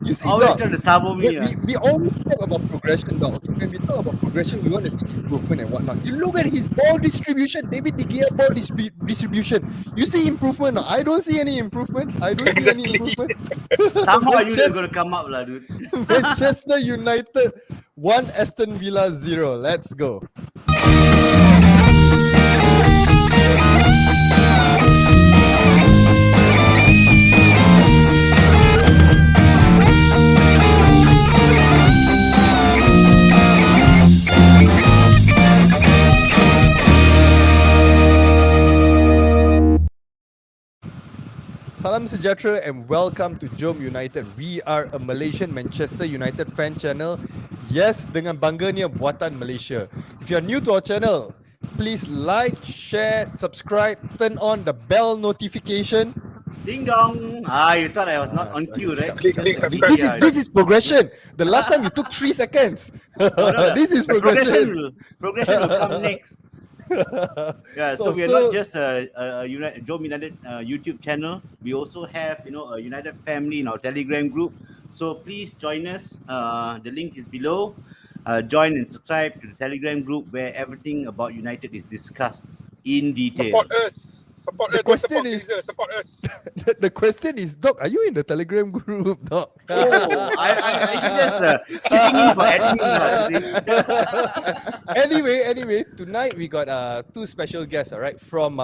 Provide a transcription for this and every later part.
You see, Always dog, trying to sabo me. we always talk about progression, dog. Okay, when we talk about progression, we want to see improvement and whatnot. You look at his ball distribution, David De Gea ball distribution. You see improvement? No? I don't see any improvement. I don't see any improvement. Somehow you are gonna come up, lah, dude. Manchester United 1, Aston Villa 0. Let's go. Salam sejahtera and welcome to JomUnited. We are a Malaysian Manchester United fan channel. Yes, dengan bangganya Buatan Malaysia. If you are new to our channel, please like, share, subscribe, turn on the bell notification. Ding dong. You thought I was not on cue, right? This is progression. The last time you took 3 seconds. This is progression. Progression will come next. Yeah, so we are not just a JomUnited YouTube channel. We also have a United family in our Telegram group. So please join us. The link is below. Join and subscribe to the Telegram group where everything about United is discussed in detail. Support us. The question is, Doc, are you in the Telegram group, Doc? I should just sitting in for admin. Anyway, tonight we got two special guests, all right, from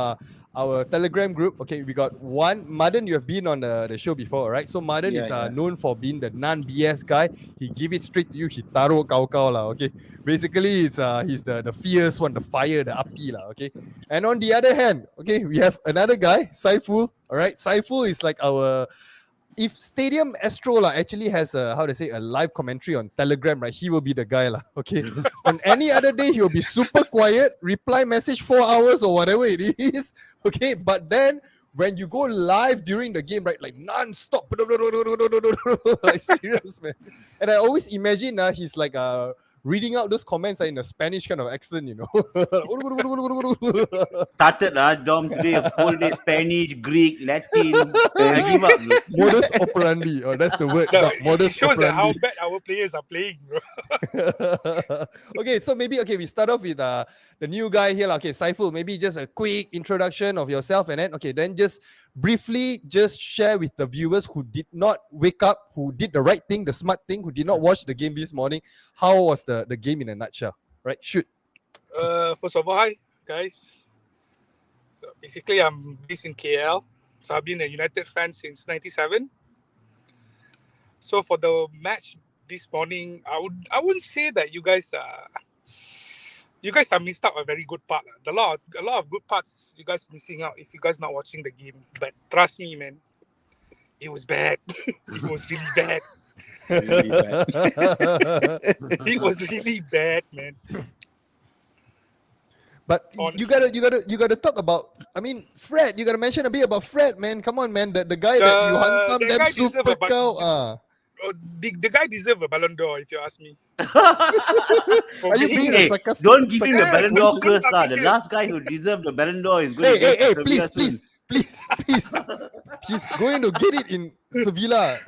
our Telegram group. Okay, we got one, Madan. You have been on the show before, right? So Madan is known for being the non-BS guy. He give it straight to you. He taro kau lah. Okay, basically it's he's the fierce one, the fire, the api lah. Okay, and on the other hand, okay, we have another guy, Saiful. All right, Saiful is like our. If Stadium Astro actually has a live commentary on Telegram, right? He will be the guy lah. Okay. On any other day, he will be super quiet, reply message 4 hours or whatever it is. Okay. But then when you go live during the game, right, like non-stop, like serious, man. And I always imagine he's like reading out those comments in a Spanish kind of accent, you know. Started Dom today, a whole day Spanish, Greek, Latin. I give up. Modus operandi. Oh, that's the word. No, modus it shows operandi. that how bad our players are playing, bro. Okay, so maybe we start off with the new guy here. Okay, Saiful, maybe just a quick introduction of yourself, and then just briefly just share with the viewers who did not wake up, who did the right thing, the smart thing, who did not watch the game this morning. How was the game in a nutshell? Right? Shoot. First of all, hi guys. So basically, I'm based in KL, so I've been a United fan since '97. So for the match this morning, I wouldn't say that you guys are missed out a very good part. A lot of good parts you guys missing out if you guys not watching the game. But trust me, man, it was bad. It was really bad. Really bad. It was really bad, man. But you gotta talk about. I mean, Fred. You gotta mention a bit about Fred, man. Come on, man. The guy that you hantam them super cow. The guy deserves a Ballon d'Or, if you ask me. Are you being sarcastic? Don't give him the Ballon d'Or curse, The last guy who deserved the Ballon d'Or is going to Hey, please. He's going to get it in Sevilla.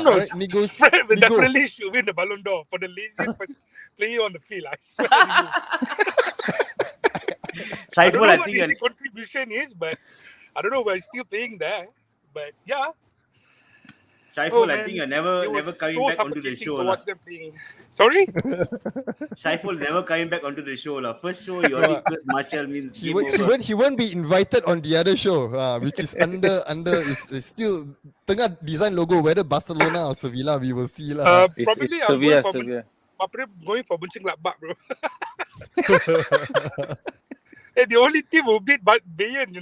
No, right? Fred will definitely should win the Ballon d'Or for the laziest player on the field. I swear to you. I don't know what his contribution is, but I don't know why he's still playing there. But yeah. Shaiful, I think you're never coming back onto the show. Sorry? Shaiful never coming back onto the show. First show, you already cursed Marshall means he won't be invited on the other show, which is is still tengah design logo, whether Barcelona or Sevilla, we will see. Probably it's Sevilla. I'm going for Buncing Lakbak, bro. Hey, the only team who beat Bayern,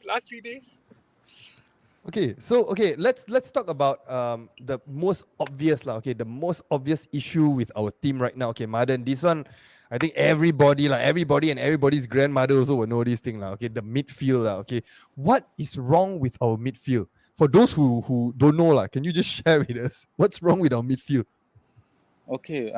last 3 days. Okay, so let's talk about the most obvious the most obvious issue with our team right now. Okay, Madan, this one I think everybody and everybody's grandmother also will know this thing Okay, the midfield Okay, what is wrong with our midfield? For those who don't know can you just share with us what's wrong with our midfield? Okay,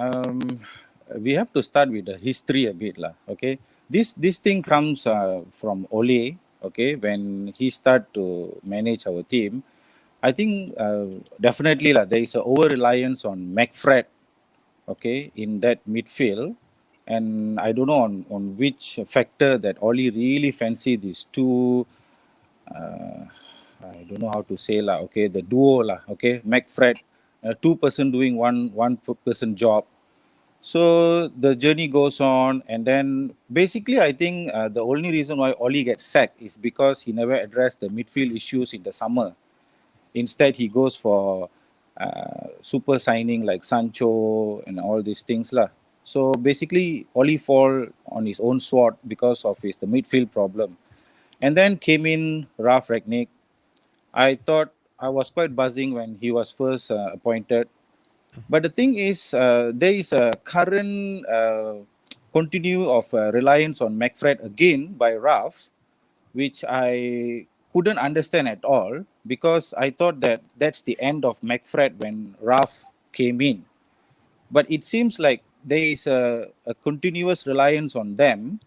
we have to start with the history a bit Okay, this thing comes from Ole. Okay, when he started to manage our team, I think definitely there is a over-reliance on McFred, okay, in that midfield. And I don't know on which factor that Oli really fancy these two, I don't know how to say okay, the duo okay, McFred, two person doing one person job. So the journey goes on, and then basically I think the only reason why Oli gets sacked is because he never addressed the midfield issues in the summer. Instead, he goes for super signing like Sancho and all these things lah. So basically, Oli fall on his own sword because of the midfield problem. And then came in Ralf Rangnick. I thought I was quite buzzing when he was first appointed. But the thing is, there is a current continue of reliance on McFred again by Ralf, which I couldn't understand at all, because I thought that that's the end of McFred when Ralf came in. But it seems like there is a continuous reliance on them.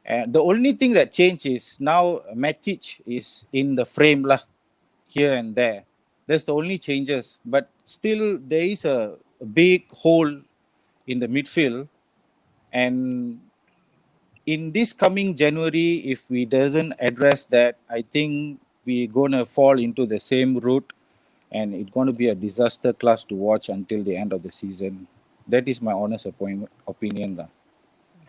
And the only thing that changed is now Matic is in the frame here and there. That's the only changes. But still, there is a big hole in the midfield. And in this coming January, if we doesn't address that, I think we're gonna fall into the same route, and it's gonna be a disaster class to watch until the end of the season. That is my honest opinion.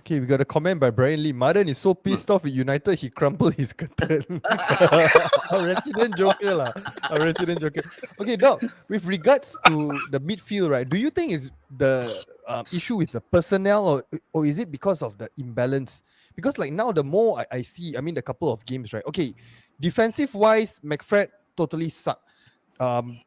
Okay, we got a comment by Brian Lee. Madan is so pissed off with United, he crumpled his curtain. Our resident joker. Our resident joker. Okay, now, with regards to the midfield, right, do you think is the issue with the personnel, or is it because of the imbalance? Because like now, the more I see, I mean, the couple of games, right? Okay, defensive-wise, McFred totally sucked.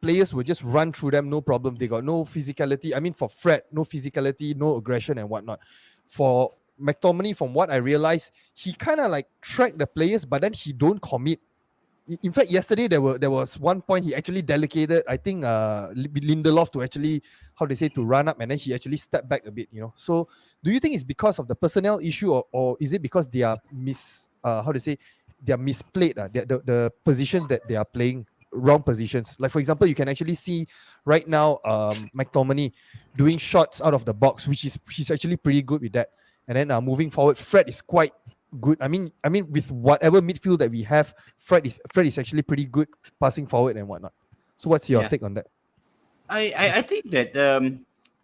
Players will just run through them, no problem. They got no physicality. I mean, for Fred, no physicality, no aggression and whatnot. For McTominay, from what I realized, he kind of like track the players, but then he don't commit. In fact, yesterday there was one point he actually delegated, I think, Lindelof to actually, how they say, to run up, and then he actually stepped back a bit. So, do you think it's because of the personnel issue, or is it because they are they are misplayed? The positions that they are playing, wrong positions. Like for example, you can actually see right now McTominay doing shots out of the box, which is he's actually pretty good with that. And then moving forward, Fred is quite good. I mean, with whatever midfield that we have, Fred is actually pretty good passing forward and whatnot. So what's your take on that? I think that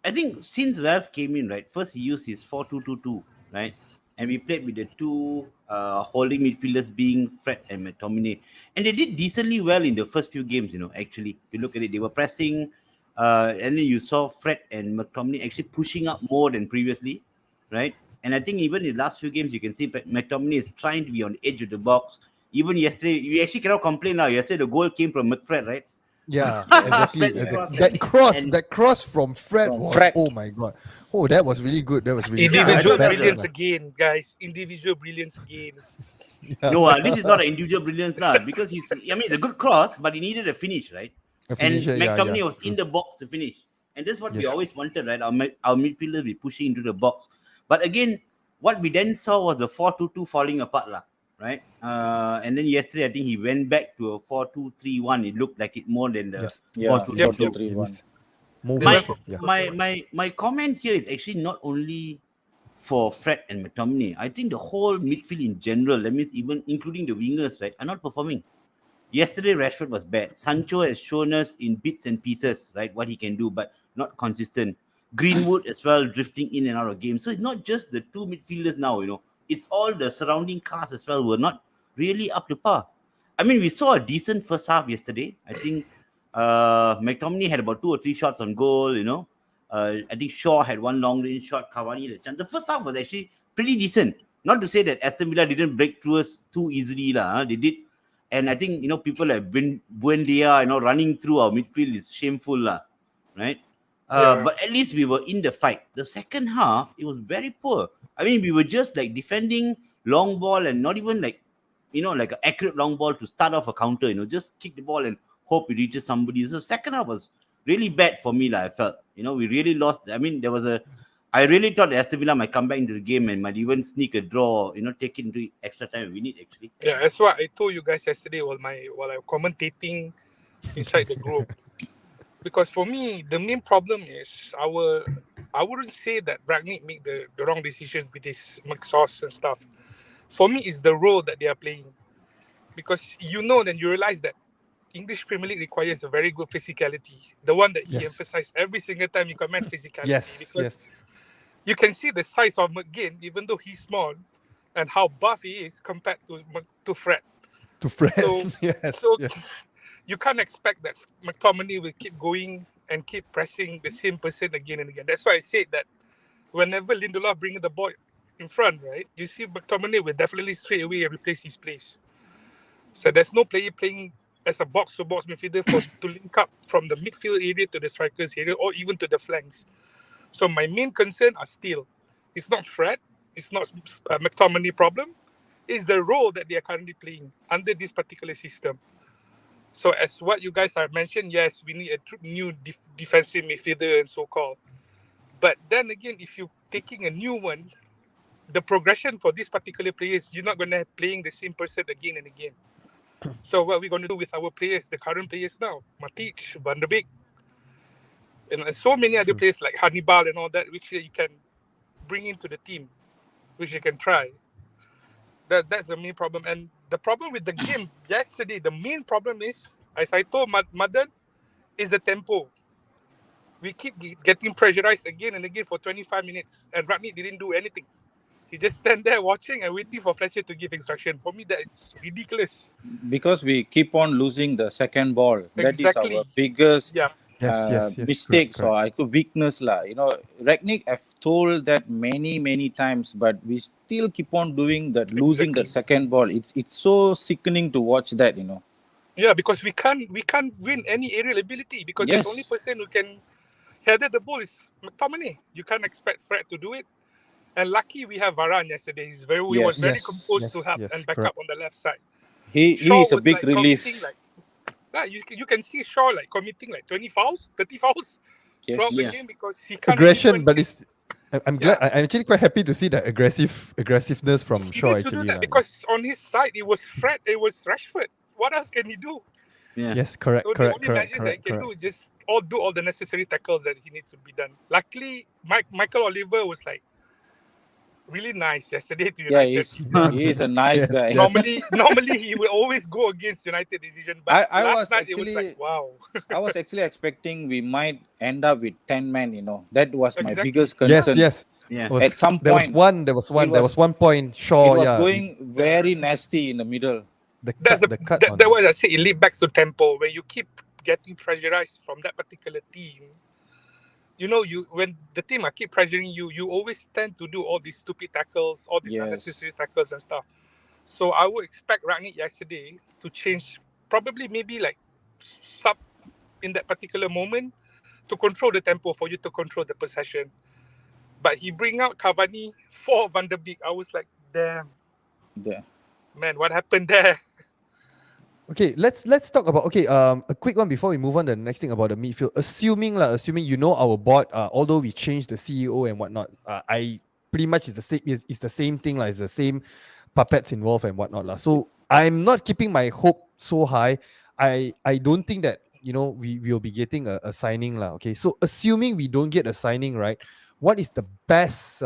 I think since Ralph came in, right, first he used his 4-2-2-2, right, and we played with the two holding midfielders being Fred and McTominay, and they did decently well in the first few games. Actually, if you look at it, they were pressing, and then you saw Fred and McTominay actually pushing up more than previously, right? And I think even in the last few games, you can see McTominay is trying to be on the edge of the box. Even yesterday, we actually cannot complain now. Yesterday, the goal came from McFred, right? Yeah, exactly. That cross from Fred was, oh my god. Oh, that was really good. That was really individual brilliance again, guys. Individual brilliance again. Yeah. No, this is not an individual brilliance now, because it's a good cross, but he needed a finish, right? And McTominay was in the box to finish. And that's what we always wanted, right? Our midfielders be pushing into the box. But again, what we then saw was the 4-2-2 falling apart, right? And then yesterday, I think he went back to a 4-2-3-1. It looked like it more than the 4-2-3-1. My comment here is actually not only for Fred and McTominay. I think the whole midfield in general, that means even including the wingers, right, are not performing. Yesterday, Rashford was bad. Sancho has shown us in bits and pieces, right, what he can do, but not consistent. Greenwood as well, drifting in and out of games. So it's not just the two midfielders now, it's all the surrounding cast as well who are not really up to par. I mean, we saw a decent first half yesterday. I think McTominay had about 2 or 3 shots on goal, I think Shaw had one long range shot, Cavani had a chance. The first half was actually pretty decent. Not to say that Aston Villa didn't break through us too easily. They did. And I think, people like Buendia, running through our midfield is shameful, right? But at least we were in the fight. The second half, it was very poor. I mean, we were just like defending long ball and not even like an accurate long ball to start off a counter, just kick the ball and hope it reaches somebody. So second half was really bad for me, I felt. We really lost. I mean, I really thought Aston Villa might come back into the game and might even sneak a draw, take it into extra time we need, actually. Yeah, that's what I told you guys yesterday while I'm commentating inside the group. Because for me, the main problem is I wouldn't say that Ragnick make the wrong decisions with his McSauce and stuff. For me, it's the role that they are playing. Because then you realize that English Premier League requires a very good physicality. The one that he emphasized every single time you comment physicality. Because you can see the size of McGinn, even though he's small, and how buff he is compared to Fred. To Fred, So you can't expect that McTominay will keep going and keep pressing the same person again and again. That's why I said that whenever Lindelof brings the ball in front, right, you see McTominay will definitely straight away replace his place. So there's no player playing as a box-to-box midfielder to link up from the midfield area to the strikers area or even to the flanks. So my main concern are still, it's not Fred, it's not McTominay problem, it's the role that they are currently playing under this particular system. So as what you guys have mentioned, yes, we need a new defensive midfielder and so-called. But then again, if you're taking a new one, the progression for this particular players, you're not going to have playing the same person again and again. So what we're going to do with our players, the current players now, Matic, Van der Beek, and so many other players like Hannibal and all that, which you can bring into the team, which you can try. That's the main problem. And the problem with the game yesterday, the main problem is, as I told Madan, is the tempo. We keep getting pressurized again and again for 25 minutes, and Ragnick didn't do anything. He just stand there watching and waiting for Fletcher to give instruction. For me, that's ridiculous. Because we keep on losing the second ball. That is our biggest mistake. So I could weakness lah. Ragnick have told that many times, but we still keep on doing that, losing the second ball. It's so sickening to watch that. Yeah, because we can't win any aerial ability because the only person who can header the ball is McTominay. You can't expect Fred to do it. And lucky we have Varane yesterday. He was very composed to help and back up on the left side. He is a big relief. You can see Shaw committing 20 fouls, 30 fouls throughout the game because he can't. Aggression, but I'm glad. I'm actually quite happy to see that aggressiveness from Shaw. He needs to do that because on his side it was Fred, it was Rashford. What else can he do? Yeah. Yes, correct. So the only measures that he can do is just do all the necessary tackles that he needs to be done. Luckily, Michael Oliver was really nice yesterday to United. Yeah, he's a nice guy. Normally he will always go against United decision, but last night it was wow. I was actually expecting we might end up with 10 men. That was my biggest concern. Yes. Yeah. At some point, there was one point. Shaw, it was going very nasty in the middle. That was I say it leads back to tempo. When you keep getting pressurized from that particular team, when the team keep pressuring you, you always tend to do all these stupid tackles, all these unnecessary tackles and stuff. So I would expect Ragnick yesterday to change, probably maybe sub in that particular moment to control the tempo for you to control the possession. But he bring out Cavani for Van der Beek. I was like, damn. Yeah. Man, what happened there? Okay, let's talk about a quick one before we move on to the next thing about the midfield. Assuming our board, although we changed the CEO and whatnot, I pretty much it's the same thing, it's the same puppets involved and whatnot. So I'm not keeping my hope so high. I don't think that we will be getting a signing okay. So assuming we don't get a signing, right, what is the best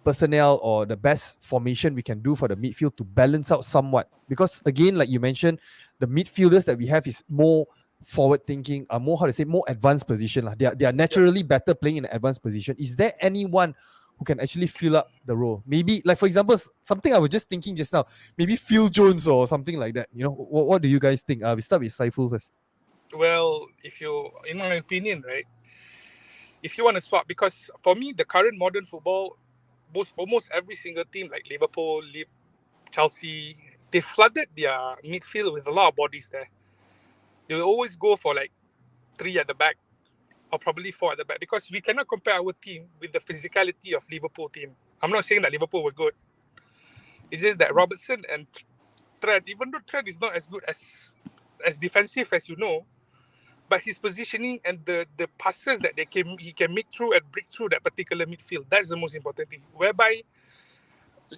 personnel or the best formation we can do for the midfield to balance out somewhat? Because again, like you mentioned, the midfielders that we have is more forward thinking, are more more advanced position. They are naturally better playing in an advanced position. Is there anyone who can actually fill up the role? Maybe for example, something I was just thinking just now, maybe Phil Jones or something like that. What do you guys think? We start with Saiful first. Well, in my opinion, right, if you want to swap, because for me, the current modern football, almost every single team like Liverpool, Chelsea, they flooded their midfield with a lot of bodies there. They will always go for 3 at the back or probably 4 at the back because we cannot compare our team with the physicality of Liverpool team. I'm not saying that Liverpool was good. It's just that Robertson and Trent, even though Trent is not as good as defensive as but his positioning and the passes that he can make through and break through that particular midfield, that's the most important thing. Whereby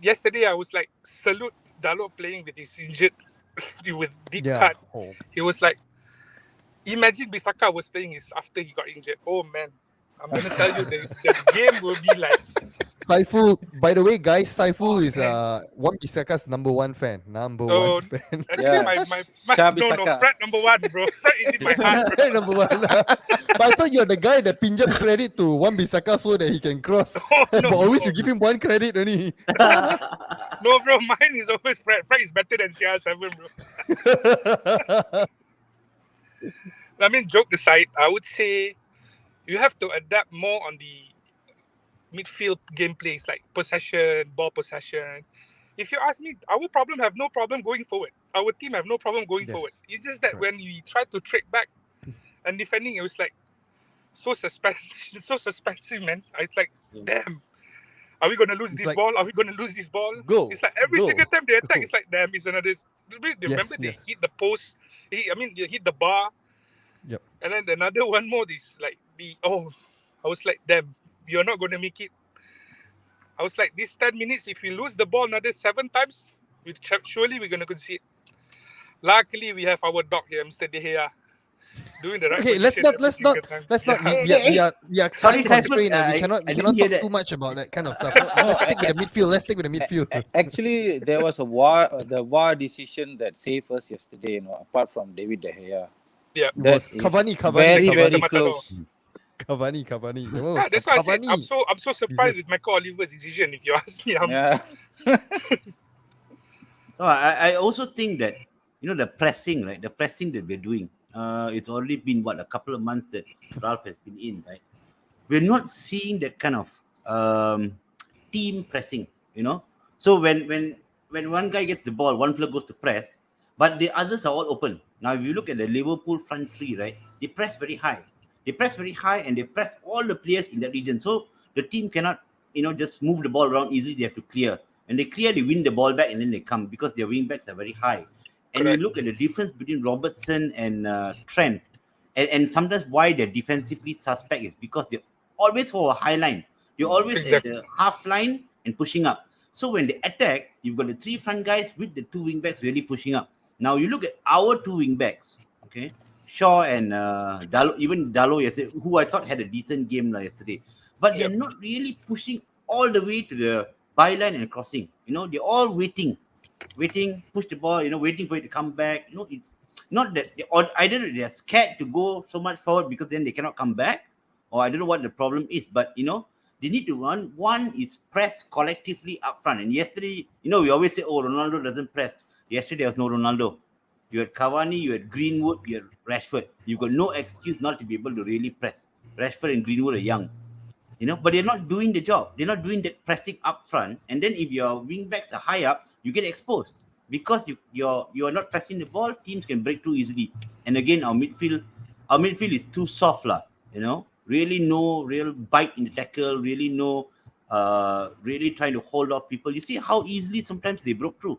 yesterday I was salute Dalot playing with his injured with deep Yeah. cut. Oh. He was like, imagine Bisaka was playing is after he got injured. Oh man, I'm gonna tell you the game will be like. Saiful, by the way, guys, Saiful Oh, is man. Wan Bisaka's number one fan. Number Oh, one fan. actually, Yeah, my no, Shabisaka. Fred number one, bro. Fred is in my heart, bro. Number one. But I thought you're the guy that pinjam credit to Wan Bisaka so that he can cross. Oh, But no, always no, you give him one credit only. no, bro. Mine is always Fred. Fred is better than CR7, bro. I mean, joke aside, I would say you have to adapt more on the midfield gameplays like possession, ball possession. If you ask me, our problem have no problem going forward. Our team have no problem going forward. Yes. It's just that when we try to track back and defending, it was like so suspensive, man. It's like, damn, are we gonna lose It's this like, ball? Are we gonna lose this ball? go, It's like every go, single time they attack, go. it's like, damn, it's another. Remember they Yes. hit the post. They hit the bar. Yep. And then another one more is like I was like, damn, you're not gonna make it. I was like, these 10 minutes, if we lose the ball another 7 times, surely we're going to concede. Luckily, we have our dog here, Mr. De Gea, doing the right Okay, let's position not. every single time. We are Sorry, time Saiful, constrained. We I cannot didn't hear talk that. too much about that kind of stuff. Let's stick with the midfield. Actually, there was the VAR decision that saved us yesterday. Apart from David De Gea. Yeah. That is Cavani. very close. Cavani. Yeah, that's why I said I'm so surprised with Michael Oliver's decision. If you ask me, Yeah. So I also think that the pressing, right? The pressing that we're doing. It's already been a couple of months that Ralph has been in, right? We're not seeing that kind of team pressing, So when one guy gets the ball, one player goes to press, but the others are all open. Now, if you look at the Liverpool front three, right? They press very high. They press very high and they press all the players in that region. So the team cannot, just move the ball around easily. They have to clear. And they clear, they win the ball back and then they come because their wing backs are very high. And Correct. you look at the difference between Robertson and Trent. And sometimes why they're defensively suspect is because they always hold a high line. They're always at the half line and pushing up. So when they attack, you've got the 3 front guys with the 2 wing backs really pushing up. Now you look at our 2 wing backs, okay? Shaw and Dalot yesterday, who I thought had a decent game yesterday. But they're not really pushing all the way to the byline and crossing. They're all waiting, push the ball, waiting for it to come back. It's not that either they're scared to go so much forward because then they cannot come back, or I don't know what the problem is, but they need to run. One is press collectively up front. And yesterday, we always say, Ronaldo doesn't press. Yesterday there was no Ronaldo. You had Cavani, you had Greenwood, you had Rashford. You've got no excuse not to be able to really press. Rashford and Greenwood are young, but they're not doing the job. They're not doing that pressing up front. And then if your wing backs are high up, you get exposed because you're not pressing the ball. Teams can break too easily. And again, our midfield is too soft, Really no real bite in the tackle. Really no, really trying to hold off people. You see how easily sometimes they broke through.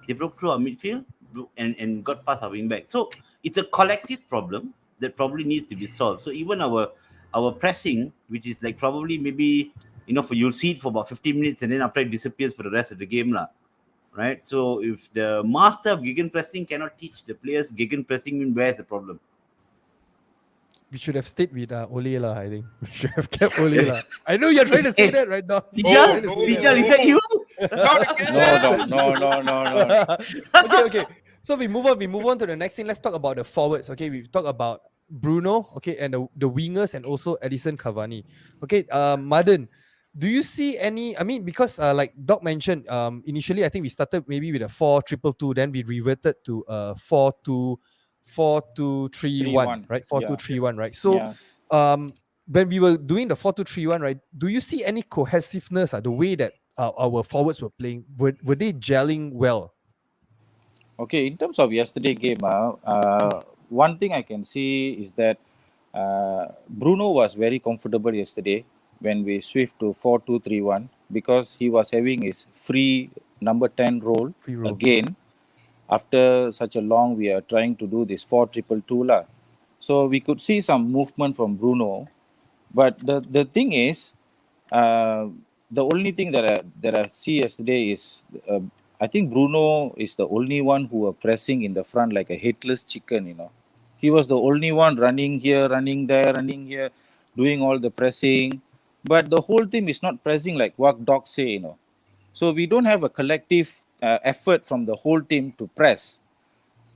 They broke through our midfield and got past our wing back. So it's a collective problem that probably needs to be solved. So even our pressing, which is like probably maybe you'll see it for about 15 minutes and then after it disappears for the rest of the game, right? So if the master of gegenpressing cannot teach the players gegenpressing, where's the problem? We should have stayed with Ole I think. We should have kept Ole I know you're trying to say that right now. Fijal, is that you? No. Okay. So we move on to the next thing. Let's talk about the forwards. Okay, we've talked about Bruno, okay, and the wingers and also Edison Cavani. Okay, Madan, do you see any? I mean, because like Doc mentioned, initially I think we started maybe with a 4-2-2, then we reverted to 4-2-3-1, right? 4-2-3-1, right? So, when we were doing the 4-2-3-1, right? Do you see any cohesiveness? The way that our forwards were playing, were they gelling well? Okay, in terms of yesterday game, one thing I can see is that Bruno was very comfortable yesterday when we switched to 4-2-3-1 because he was having his free number 10 role again. After such a long, we are trying to do this 4-2-2. So we could see some movement from Bruno. But the thing is, the only thing that I see yesterday is I think Bruno is the only one who were pressing in the front like a headless chicken, you know. He was the only one running here, running there, running here, doing all the pressing. But the whole team is not pressing like what Doc say, you know. So we don't have a collective effort from the whole team to press.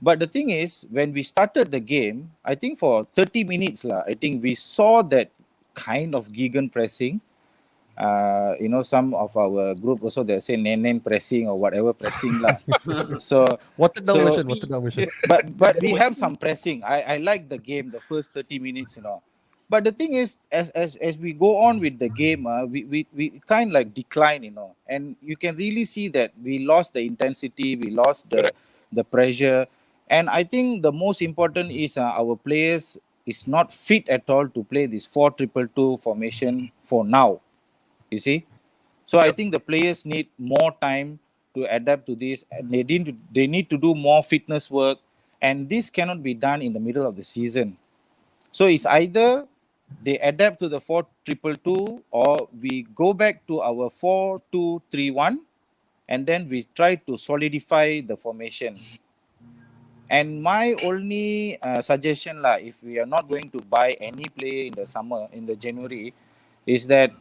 But the thing is, when we started the game, I think for 30 minutes, I think we saw that kind of gegen pressing. You know, some of our group also they say nen pressing or whatever pressing lah. So watered down version. But we have some pressing. I like the game, the first 30 minutes, you know. But the thing is, as we go on with the game, we kind of like decline, you know, and you can really see that we lost the intensity, we lost the pressure, and I think the most important is our players is not fit at all to play this 4-2-2 formation for now. You see, so I think the players need more time to adapt to this. And they need to do more fitness work, and this cannot be done in the middle of the season. So it's either they adapt to the 4-2-2 or we go back to our 4-2-3-1, and then we try to solidify the formation. And my only suggestion if we are not going to buy any player in the summer, in the January, is that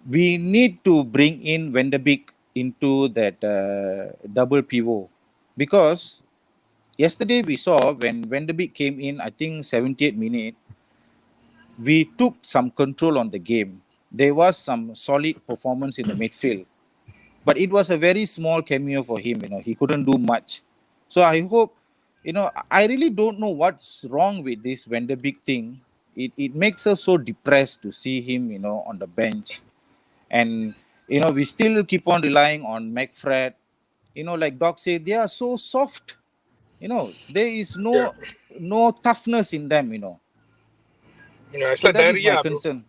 we need to bring in Van de Beek into that double pivot, because yesterday we saw when Van de Beek came in, I think 78 minutes, we took some control on the game. There was some solid performance in the midfield, but it was a very small cameo for him. You know, he couldn't do much. So I hope, you know, I really don't know what's wrong with this Van de Beek thing. It makes us so depressed to see him, you know, on the bench. And, you know, we still keep on relying on McFred. You know, like Doc said, they are so soft. You know, there is no toughness in them, you know. Yeah, it's So like that is my diarrhea, concern.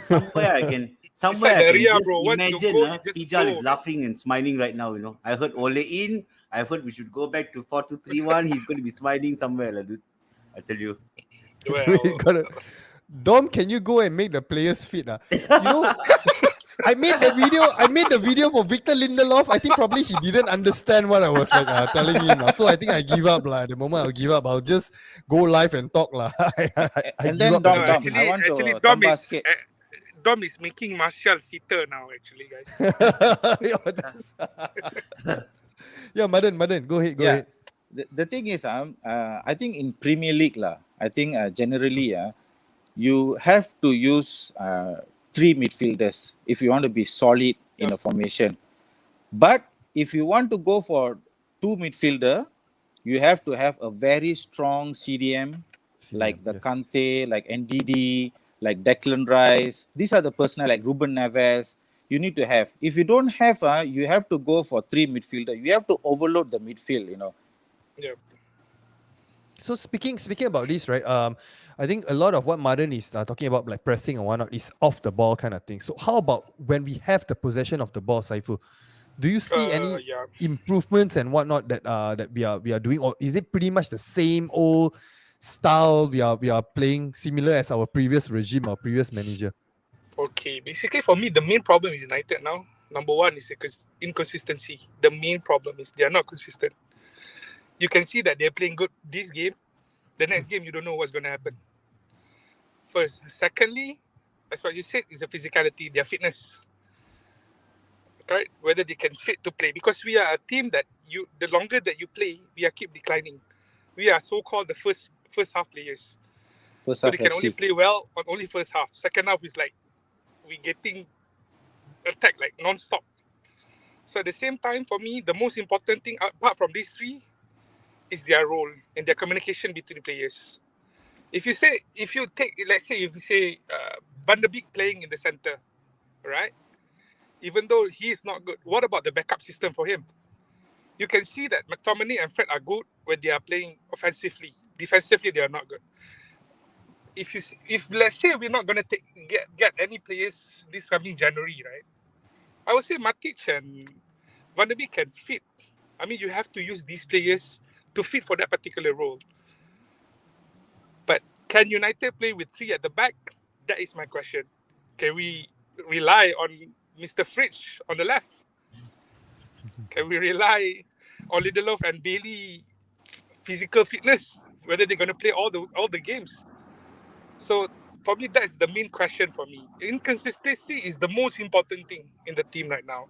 Somewhere I can just imagine Pijal is laughing and smiling right now, you know. I heard Ole in, I heard we should go back to 4-2-3-1. He's going to be smiling somewhere, dude. I tell you. Well, Dom, can you go and make the players fit? You know, I made the video for Victor Lindelof. I think probably he didn't understand what I was like telling him. So I think I give up. The moment I'll give up, I'll just go live and talk. I And give then up. Dom, no, I want actually, to Dom tambah is sikit. Dom is making Martial fitter now. Actually, guys. Yeah, Madan, go ahead. The thing is, I think in Premier League I think generally you have to use 3 midfielders if you want to be solid in a formation. But if you want to go for 2 midfielder, you have to have a very strong CDM, like the Kante, like NDD, like Declan Rice. These are the personnel, like Ruben Neves. You need to have. If you don't have, you have to go for 3 midfielder. You have to overload the midfield, you know. Yeah. So speaking about this, right? I think a lot of what Madan is talking about, like pressing and whatnot, is off the ball kind of thing. So how about when we have the possession of the ball, Saiful? Do you see any improvements and whatnot that we are doing, or is it pretty much the same old style we are playing, similar as our previous regime, our previous manager? Okay, basically for me, the main problem is United now. Number one is inconsistency. The main problem is they are not consistent. You can see that they're playing good this game. The next game, you don't know what's going to happen. First. Secondly, that's what you said, is the physicality, their fitness. Right? Whether they can fit to play. Because we are a team that the longer that you play, we are keep declining. We are so-called the first half players. So they can only play well on only first half. Second half is like, we getting attacked like non-stop. So at the same time, for me, the most important thing apart from these three is their role and their communication between players. If you say Van de Beek playing in the center, right? Even though he is not good, what about the backup system for him? You can see that McTominay and Fred are good when they are playing offensively. Defensively, they are not good. If let's say we're not gonna get any players this coming January, right? I would say Matic and Van de Beek can fit. I mean, you have to use these players to fit for that particular role. But can United play with 3 at the back? That is my question. Can we rely on Mr. Fridge on the left? Can we rely on Lindelof and Bailey physical fitness, whether they're going to play all the games? So for me, that's the main question for me. Inconsistency is the most important thing in the team right now.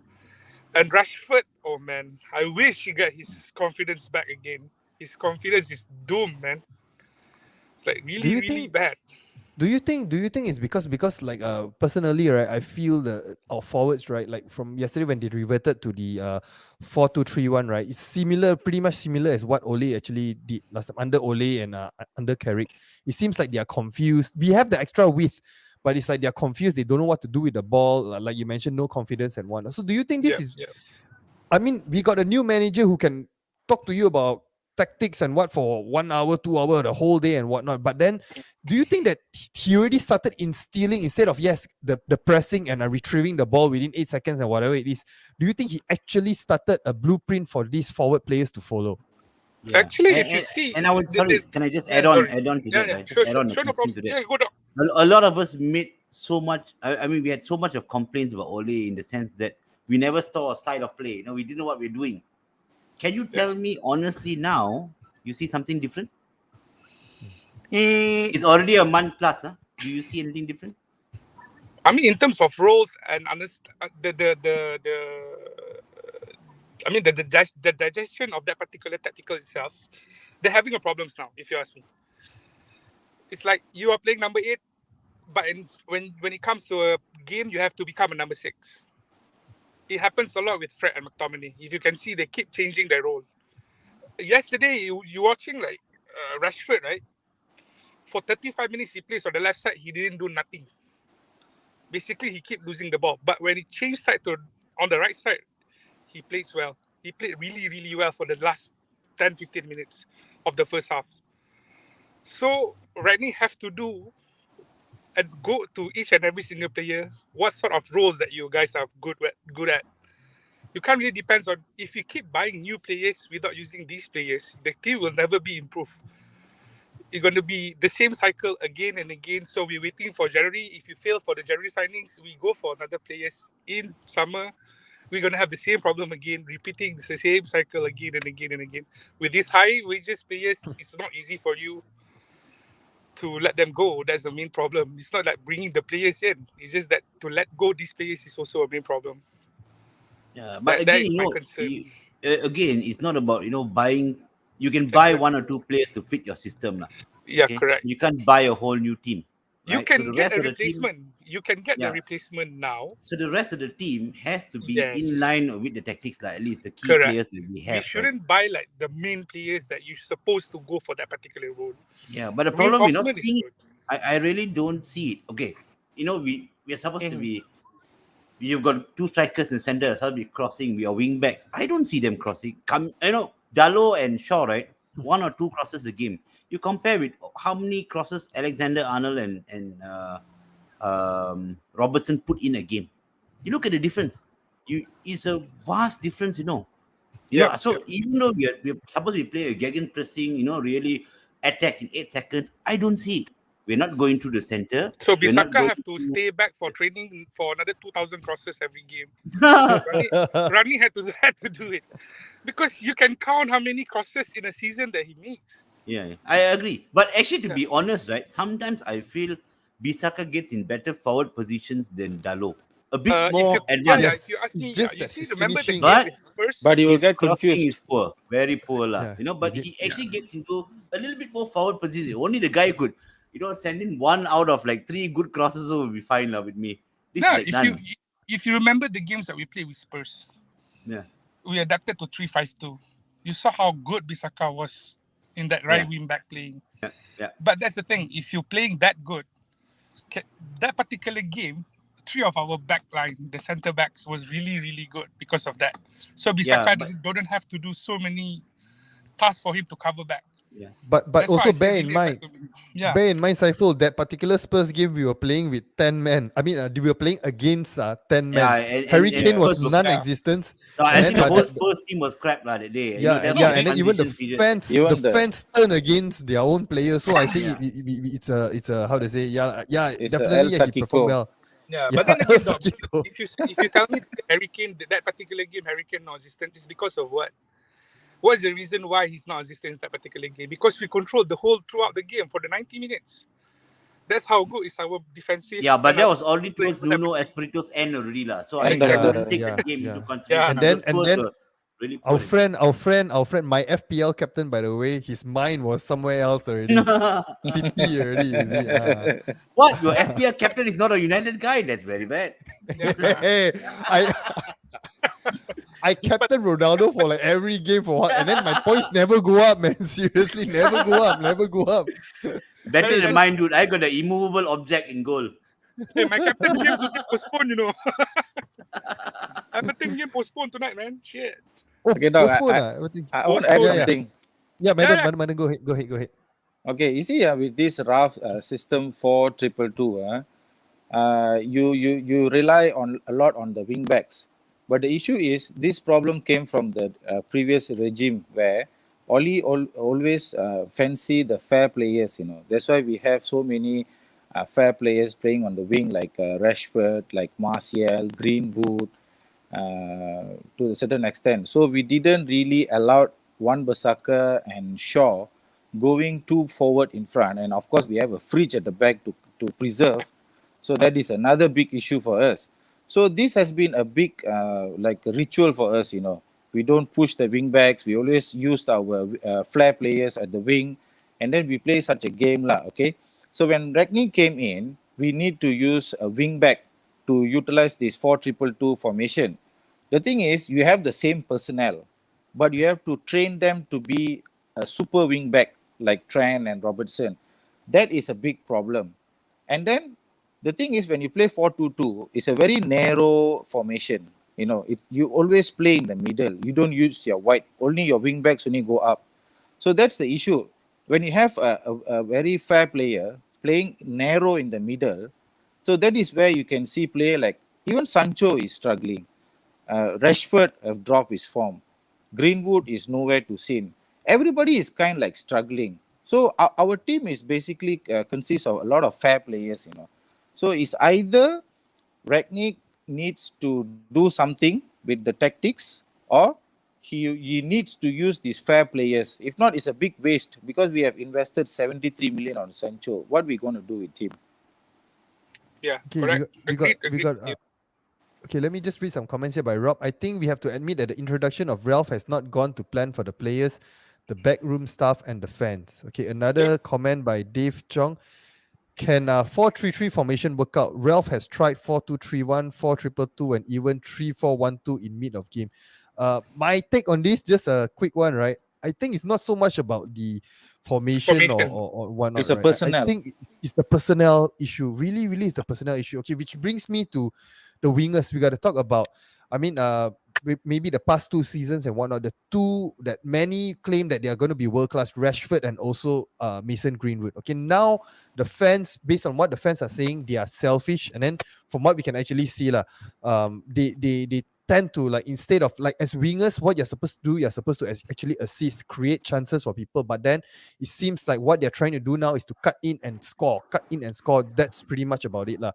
And Rashford, oh man, I wish he got his confidence back again. His confidence is doomed, man. It's like really bad. Do you think it's because like personally, right, I feel our forwards, right, like from yesterday when they reverted to the 4-2-3-1, right, it's pretty much similar as what Ole actually did last time under Ole and under Carrick. It seems like they are confused. We have the extra width, but it's like they're confused. They don't know what to do with the ball. Like you mentioned, no confidence and whatnot. So do you think this is? Yeah. I mean, we got a new manager who can talk to you about tactics and what for 1 hour, 2 hour, the whole day and whatnot. But then, do you think that he already started instilling, instead of the pressing and retrieving the ball within 8 seconds and whatever it is, do you think he actually started a blueprint for these forward players to follow? Yeah. Actually, if you see, and I would can I just add on to that? Yeah, just sure, add on no problem. to that. Yeah, go down. A lot of us made so much. I mean, we had so much of complaints about Ole in the sense that we never saw a style of play. We didn't know what we're doing. Can you tell me honestly now? You see something different? It's already a month plus. Huh? Do you see anything different? I mean, in terms of roles and the digestion of that particular tactical itself, they're having a problems now. If you ask me, it's like you are playing number 8, but when it comes to a game, you have to become a number 6. It happens a lot with Fred and McTominay. If you can see, they keep changing their role. Yesterday, you watching like Rashford, right? For 35 minutes, he plays on the left side. He didn't do nothing. Basically, he kept losing the ball. But when he changed side to on the right side, he plays well. He played really, really well for the last 10-15 minutes of the first half. So Rani have to do and go to each and every single player what sort of roles that you guys are good at. You can't really depend on, if you keep buying new players without using these players, the team will never be improved. It's going to be the same cycle again and again. So we're waiting for January. If you fail for the January signings, we go for another players in summer. We're going to have the same problem again, repeating the same cycle again and again and again. With these high wages players, it's not easy for you to let them go. That's the main problem. It's not like bringing the players in. It's just that to let go these players is also a main problem. Yeah, but again, again, it's not about buying. You can buy 1 or 2 players to fit your system, lah. Yeah, okay? Correct. You can't buy a whole new team. Right? You can get a replacement. You can get the replacement now. So the rest of the team has to be in line with the tactics, like at least the key players that we have. You shouldn't buy like the main players that you're supposed to go for that particular role. Yeah, but the problem we're not seeing. I really don't see it. Okay, we are supposed to be. You've got 2 strikers in center. Supposed to be crossing. We are wing backs. I don't see them crossing. Dalot and Shaw, right? 1 or 2 crosses a game. You compare with how many crosses Alexander-Arnold and Robertson put in a game. You look at the difference. It's a vast difference, So even though we're supposed to play a gegenpressing, really attack in 8 seconds, I don't see it. We're not going to the center. So Bisaka have to stay back for training for another 2,000 crosses every game. Rani had to do it. Because you can count how many crosses in a season that he makes. Yeah, I agree. But actually, to be honest, right, sometimes I feel Bisaka gets in better forward positions than Dalot. A bit more advanced. If you ask me, remember the game with Spurs? But you will get confused. Is poor, very poor, but he actually gets into a little bit more forward position. Only the guy could, send in 1 out of like 3 good crosses will be fine with me. If you remember the games that we played with Spurs, we adapted to 3-5-2. You saw how good Bisaka was in that right wing back playing. Yeah. But that's the thing. If you're playing that good, that particular game, 3 of our back line, the centre backs, was really, really good because of that. So Bisaka don't have to do so many tasks for him to cover back. Yeah. But also bear in mind, Saiful, that particular Spurs game we were playing with 10 men. I mean, we were playing against 10 men. Harry Kane was non-existent. I think the whole Spurs team was crap that day. And then even the fans turn against their own players. So I think it's a how to say, it's definitely he performed well. Yeah, but then again, Dom, Sakito. if you tell me Harry Kane, that particular game, Harry Kane not existent, is because of what? What's the reason why he's not existent in that particular game? Because we controlled the whole throughout the game for the 90 minutes. That's how good is our defensive. Yeah, but and that our was already playing towards for that Nuno particular- Espirito's end already lah. So And I the wouldn't take yeah, that game yeah. into consideration. Yeah. Because And Spurs then were really our poor friend, my FPL captain, by the way, his mind was somewhere else already. City already, you see. What? Your FPL captain is not a United guy? That's very bad. Hey, I captain Ronaldo for like every game for what, and then my points never go up, man. Seriously, never go up. Better Hey, than mine, dude. I got an immovable object in goal. Hey, my captain game today postponed, you know. Everton game postponed tonight, man. Shit. Oh, Okay, dog, postpone. I want to add Yeah, yeah. something. Yeah, madam, Yeah. madam, go ahead. Okay, you see, with this rough system 4-2-2, you rely on a lot on the wing backs. But the issue is this problem came from the previous regime where Oli always fancy the fair players. That's why we have so many fair players playing on the wing like Rashford, like Martial, Greenwood, to a certain extent. So we didn't really allow Wan-Bissaka and Shaw going too forward in front. And of course, we have a fridge at the back to preserve. So that is another big issue for us. So this has been a big like a ritual for us. We don't push the wing backs. We always use our flair players at the wing, and then we play such a game lah. Okay. So when Ragnick came in, we need to use a wing back to utilize this 4-2-2 formation. The thing is, you have the same personnel, but you have to train them to be a super wing back like Trent and Robertson. That is a big problem. And then the thing is, when you play 4-2-2, it's a very narrow formation. You always play in the middle. You don't use your wide. Only your wing backs only go up. So that's the issue. When you have a very fair player playing narrow in the middle, so that is where you can see player like even Sancho is struggling. Rashford have dropped his form. Greenwood is nowhere to seen. Everybody is kind of like struggling. So our team is basically consists of a lot of fair players. So it's either Ragnick needs to do something with the tactics, or he needs to use these fair players. If not, it's a big waste because we have invested 73 million on Sancho. What are we going to do with him? Yeah, Okay, correct. we got. Okay, let me just read some comments here by Rob. I think we have to admit that the introduction of Ralph has not gone to plan for the players, the backroom staff, and the fans. Okay, another comment by Dave Chong. Can 4-3-3 formation work out? Ralph has tried 4-2-3-1, 4-2-2, and even 3-4-1-2 in mid of game. My take on this, just a quick one, right? I think it's not so much about the formation or whatnot. It's a right? personnel. I think it's the personnel issue. Really, it's the personnel issue. Okay, which brings me to the wingers. We got to talk about. I mean, maybe the past 2 seasons and whatnot, the two that many claim that they are going to be world class, Rashford and also Mason Greenwood. Okay, now the fans, based on what the fans are saying, they are selfish, and then from what we can actually see, they tend to, like, instead of, like, as wingers, what you're supposed to do, you're supposed to actually assist, create chances for people, but then it seems like what they're trying to do now is to cut in and score. That's pretty much about it lah.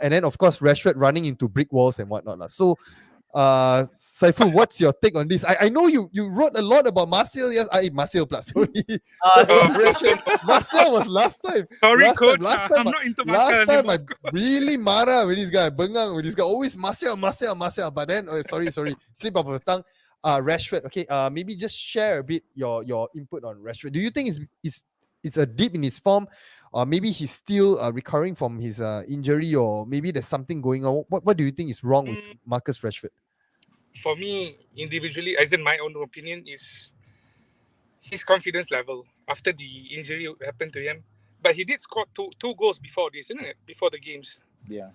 And then of course Rashford running into brick walls and whatnot lah. So Saiful, what's your take on this? I know you wrote a lot about Martial. Yes, Martial plus. Sorry. Martial was last time. Sorry, coach. I'm not into Last Martial time I anymore. really marah with this guy, bengang with this guy. Always Martial. But then, sorry, slip of the tongue. Rashford. Okay. Maybe just share a bit your input on Rashford. Do you think it's a dip in his form, or maybe he's still recovering from his injury, or maybe there's something going on? What do you think is wrong with Marcus Rashford? For me, individually, as in my own opinion, is his confidence level after the injury happened to him. But he did score two goals before this, isn't it? Before the games. Yeah.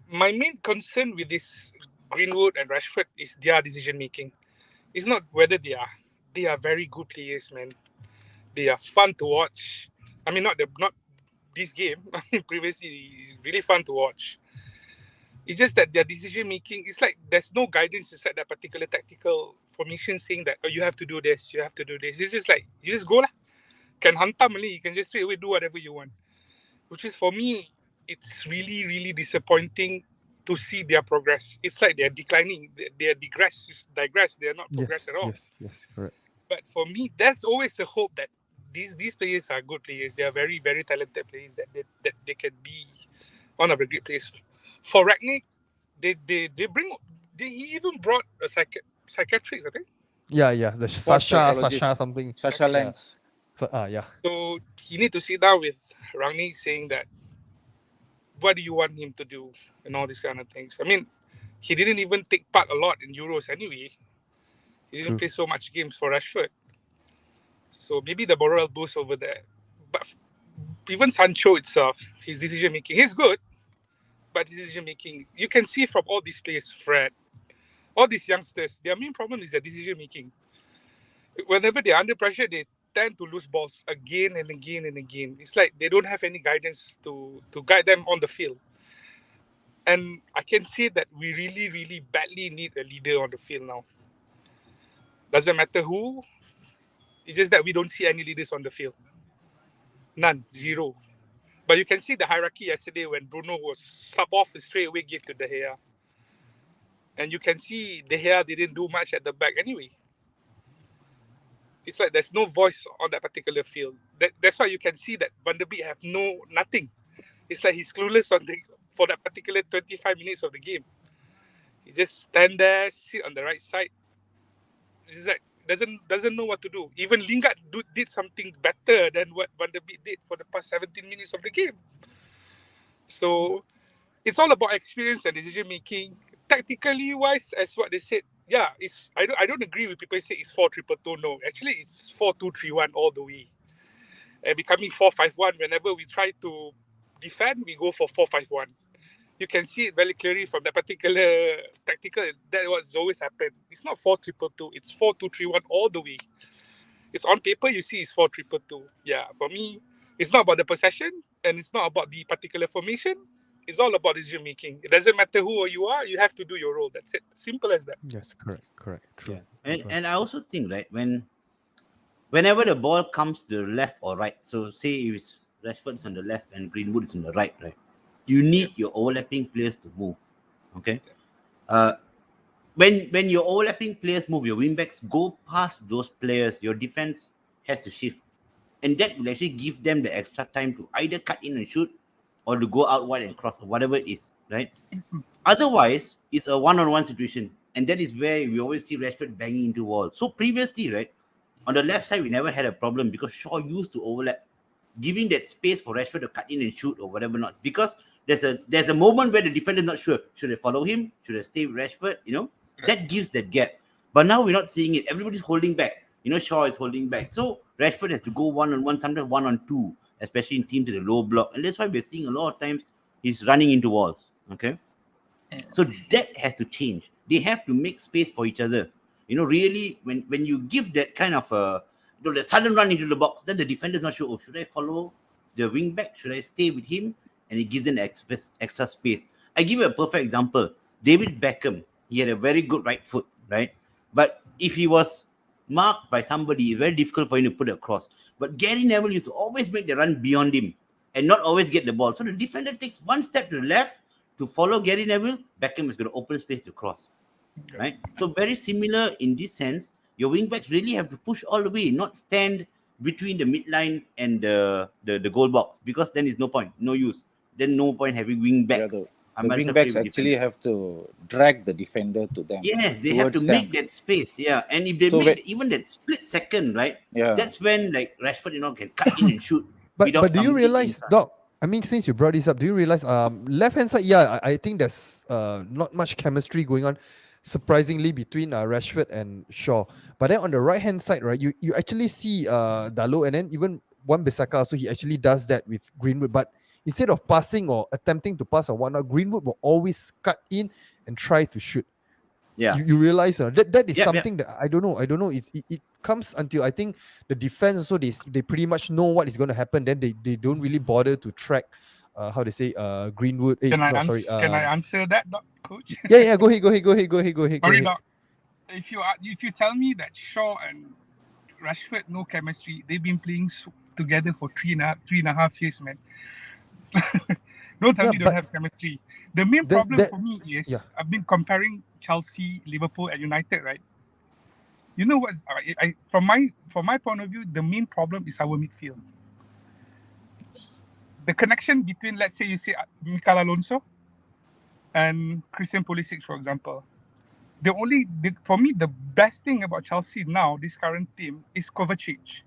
My main concern with this Greenwood and Rashford is their decision making. It's not whether they are very good players, man. They are fun to watch. I mean, not this game. I mean, previously it's really fun to watch. It's just that their decision making, it's like there's no guidance inside that particular tactical formation saying that, oh, you have to do this, you have to do this. It's just like, you just go lah. Can hantam only, you can just straight away do whatever you want. Which is, for me, it's really, really disappointing to see their progress. It's like they're declining, they're digress, they're not progress at all. Yes, correct. But for me, that's always the hope that these players are good players. They are very, very talented players that they can be one of the great players. For Ragnick, he even brought a psychiatrist, I think. Yeah, the Sasha something. Sasha Lens. Yeah. So he need to sit down with Ragnick saying that, what do you want him to do and all these kind of things. I mean, he didn't even take part a lot in Euros anyway. He didn't play so much games for Rashford. So maybe the morale boost over there. But even Sancho itself, his decision making, he's good, but decision making, you can see from all these players, Fred, all these youngsters, their main problem is their decision making. Whenever they're under pressure, they tend to lose balls again and again and again. It's like they don't have any guidance to guide them on the field. And I can say that we really, really badly need a leader on the field now. Doesn't matter who. It's just that we don't see any leaders on the field. None. Zero. But you can see the hierarchy yesterday when Bruno was sub off and straight away gave to De Gea. And you can see De Gea didn't do much at the back anyway. It's like there's no voice on that particular field. That's why you can see that Van der Beek have nothing. It's like he's clueless for that particular 25 minutes of the game. He just stand there, sit on the right side. It's like doesn't know what to do. Even Lingard did something better than what Van der Beek did for the past 17 minutes of the game. So it's all about experience and decision making. Tactically wise, as what they said, yeah, I don't agree with people say it's 4-2-2. No, actually it's 4-2-3-1 all the way. And becoming 4-5-1, whenever we try to defend, we go for 4-5-1. You can see it very clearly from that particular tactical. That what's always happened. It's not 4-2-2. It's 4-2-3-1 all the way. It's on paper. You see, it's 4-2-2. Yeah, for me, it's not about the possession and it's not about the particular formation. It's all about decision making. It doesn't matter who you are. You have to do your role. That's it. Simple as that. Yes, correct, true. Yeah. And I also think, right, whenever the ball comes to the left or right, so say if Rashford is on the left and Greenwood is on the right, you need your overlapping players to move. Okay. When your overlapping players move, your wingbacks go past those players, your defense has to shift. And that will actually give them the extra time to either cut in and shoot or to go out wide and cross or whatever it is, right? Otherwise, it's a one-on-one situation. And that is where we always see Rashford banging into walls. So previously, right, on the left side, we never had a problem because Shaw used to overlap, giving that space for Rashford to cut in and shoot or whatever not. Because there's a moment where the defender is not sure. Should I follow him? Should I stay with Rashford? That gives that gap. But now we're not seeing it. Everybody's holding back. Shaw is holding back. So Rashford has to go one-on-one, sometimes one-on-two, especially in teams with a low block. And that's why we're seeing a lot of times he's running into walls. Okay? So that has to change. They have to make space for each other. Really, when you give that kind of the sudden run into the box, then the defender's not sure, should I follow the wing back? Should I stay with him? And it gives them extra space. I give you a perfect example. David Beckham, he had a very good right foot, right? But if he was marked by somebody, it's very difficult for him to put it across. But Gary Neville used to always make the run beyond him and not always get the ball. So the defender takes one step to the left to follow Gary Neville. Beckham is going to open space to cross, right? So very similar in this sense. Your wing backs really have to push all the way, not stand between the midline and the goal box, because then it's no point, no use. Then no point having wing backs. The wing backs actually have to drag the defender to them. Yes, they have to make that space. Yeah, and if they make even that split second, right? Yeah, that's when like Rashford, can cut in and shoot. But do you realize, Doc? I mean, since you brought this up, do you realize left hand side? Yeah, I think there's not much chemistry going on, surprisingly, between Rashford and Shaw. But then on the right hand side, right, you actually see Dalot, and then even Wan-Bissaka, so he actually does that with Greenwood. But instead of passing or attempting to pass or whatnot, Greenwood will always cut in and try to shoot. Yeah, you realize that is something that I don't know. It comes until I think the defense also they pretty much know what is going to happen. Then they don't really bother to track how they say Greenwood. Can I answer that, Coach? Yeah. Go ahead. Sorry, Doc. If you tell me that Shaw and Rashford no chemistry, they've been playing together for three and a half years, man. Don't tell Yeah, me they don't but have chemistry. The main there's problem that. for me is Yeah. I've been comparing Chelsea, Liverpool, and United, right? You know what? From my point of view, the main problem is our midfield. The connection between, let's say, you say Mikel Alonso and Christian Pulisic, for example. For me, the best thing about Chelsea now, this current team, is Kovacic,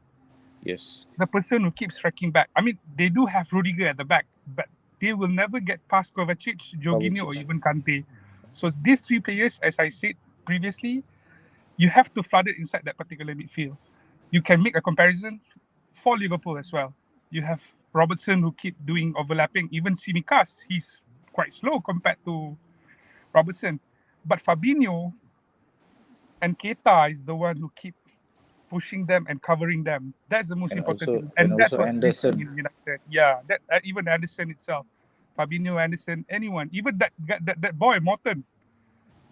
Yes. the person who keeps tracking back. I mean, they do have Rudiger at the back, but they will never get past Kovacic, Jorginho, or Kovacic. even Kante. So these three players, as I said previously, you have to flood it inside that particular midfield. You can make a comparison for Liverpool as well. You have Robertson who keep doing overlapping. Even Simikas, he's quite slow compared to Robertson. But Fabinho and Keita is the one who keep pushing them and covering them. That's the most And important also thing. and And that's also what's missing Anderson. in United. Yeah, that even Anderson itself. Fabinho, Anderson, anyone. Even that boy, Morton,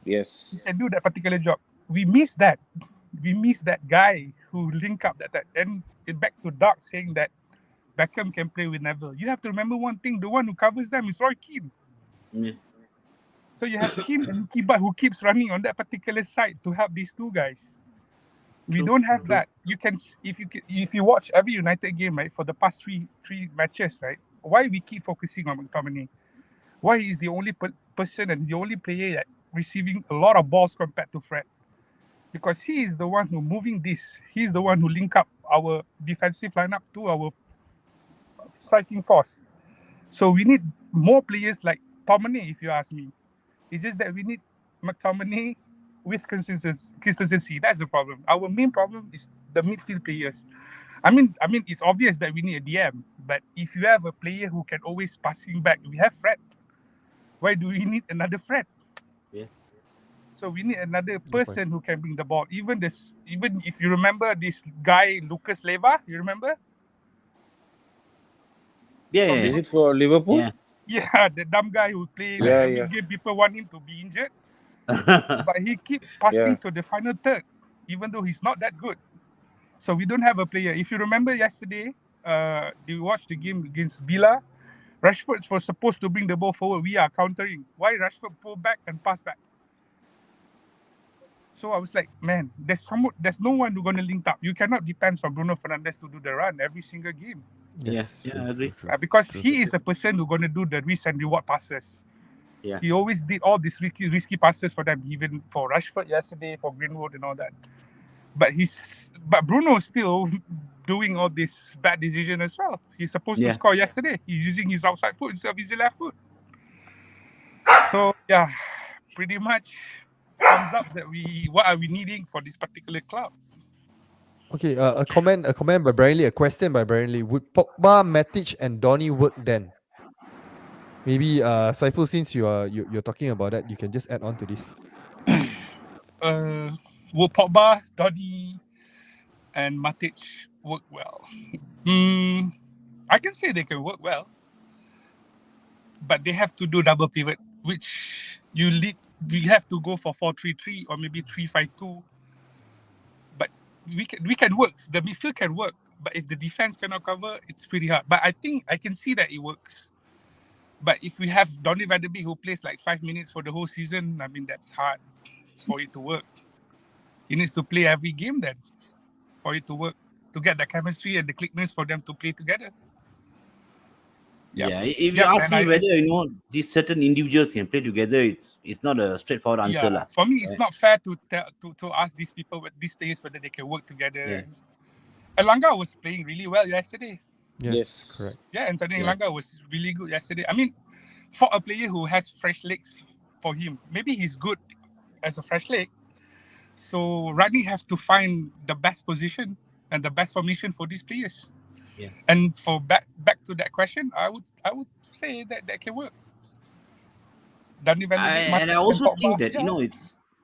he Yes. can do that particular job. We miss that. We miss that guy who link up that. And back to Doc saying that Beckham can play with Neville. You have to remember one thing: the one who covers them is Roy Keane. Yeah. So you have Keane and Kiba who keeps running on that particular side to help these two guys. We True, don't have true. that. You can if you watch every United game, right, for the past three matches, right? Why we keep focusing on McTominay? Why he's the only person and the only player that receiving a lot of balls compared to Fred? Because he is the one who moving this. He's the one who link up our defensive lineup to our striking force. So we need more players like Tomine, if you ask me. It's just that we need McTominay with consistency. That's the problem. Our main problem is the midfield players. I mean, it's obvious that we need a DM, but if you have a player who can always passing back, we have Fred. Why do we need another Fred? Yeah. So we need another Good point. person who can bring the ball. Even if you remember this guy Lucas Leiva, you remember? Yeah, From yeah, Is Liverpool. it for Liverpool? yeah. Yeah, the dumb guy who play like Yeah, every yeah. game. People want him to be injured, but he keep Yeah. passing to the final third, even though he's not that good. So we don't have a player. If you remember yesterday, you watched the game against Villa. Rashford was supposed to bring the ball forward. We are countering. Why Rashford pull back and pass back? So I was like, man, there's no one who's gonna link up. You cannot depend on Bruno Fernandes to do the run every single game. Yeah, Yes, yeah, true, I agree. true, true. Because True. he is a person who's gonna do the risk and reward passes. Yeah. He always did all these risky passes for them, even for Rashford yesterday, for Greenwood and all that. But Bruno is still doing all this bad decision as well. He's supposed to Yeah. score yesterday. He's using his outside foot instead of his left foot. So yeah, pretty much sums up that what are we needing for this particular club. Okay, a comment by Brian Lee, a question by Brian Lee. Would Pogba, Matic, and Donny work then? Maybe Saiful, since you're talking about that, you can just add on to this. Will Pogba, Donny, and Matic work well? I can say they can work well, but they have to do double pivot, which we have to go for 4-3-3 or maybe 3-5-2. But we can work. The midfield can work, but if the defense cannot cover, it's pretty hard. But I think I can see that it works. But if we have Donny van de Beek who plays like 5 minutes for the whole season, I mean that's hard for it to work. He needs to play every game then for it to work, to get the chemistry and the clickness for them to play together. Yep. Yeah, if you ask me whether these certain individuals can play together, it's not a straightforward answer, lah. For me, it's not fair to ask these players whether they can work together. Yeah. Elanga was playing really well yesterday. Yes, correct. Yeah, Anthony Elanga was really good yesterday. I mean, for a player who has fresh legs, for him, maybe he's good as a fresh leg. So Rani have to find the best position and the best formation for these players. Yeah. And for back to that question, I would say that can work. And I also think that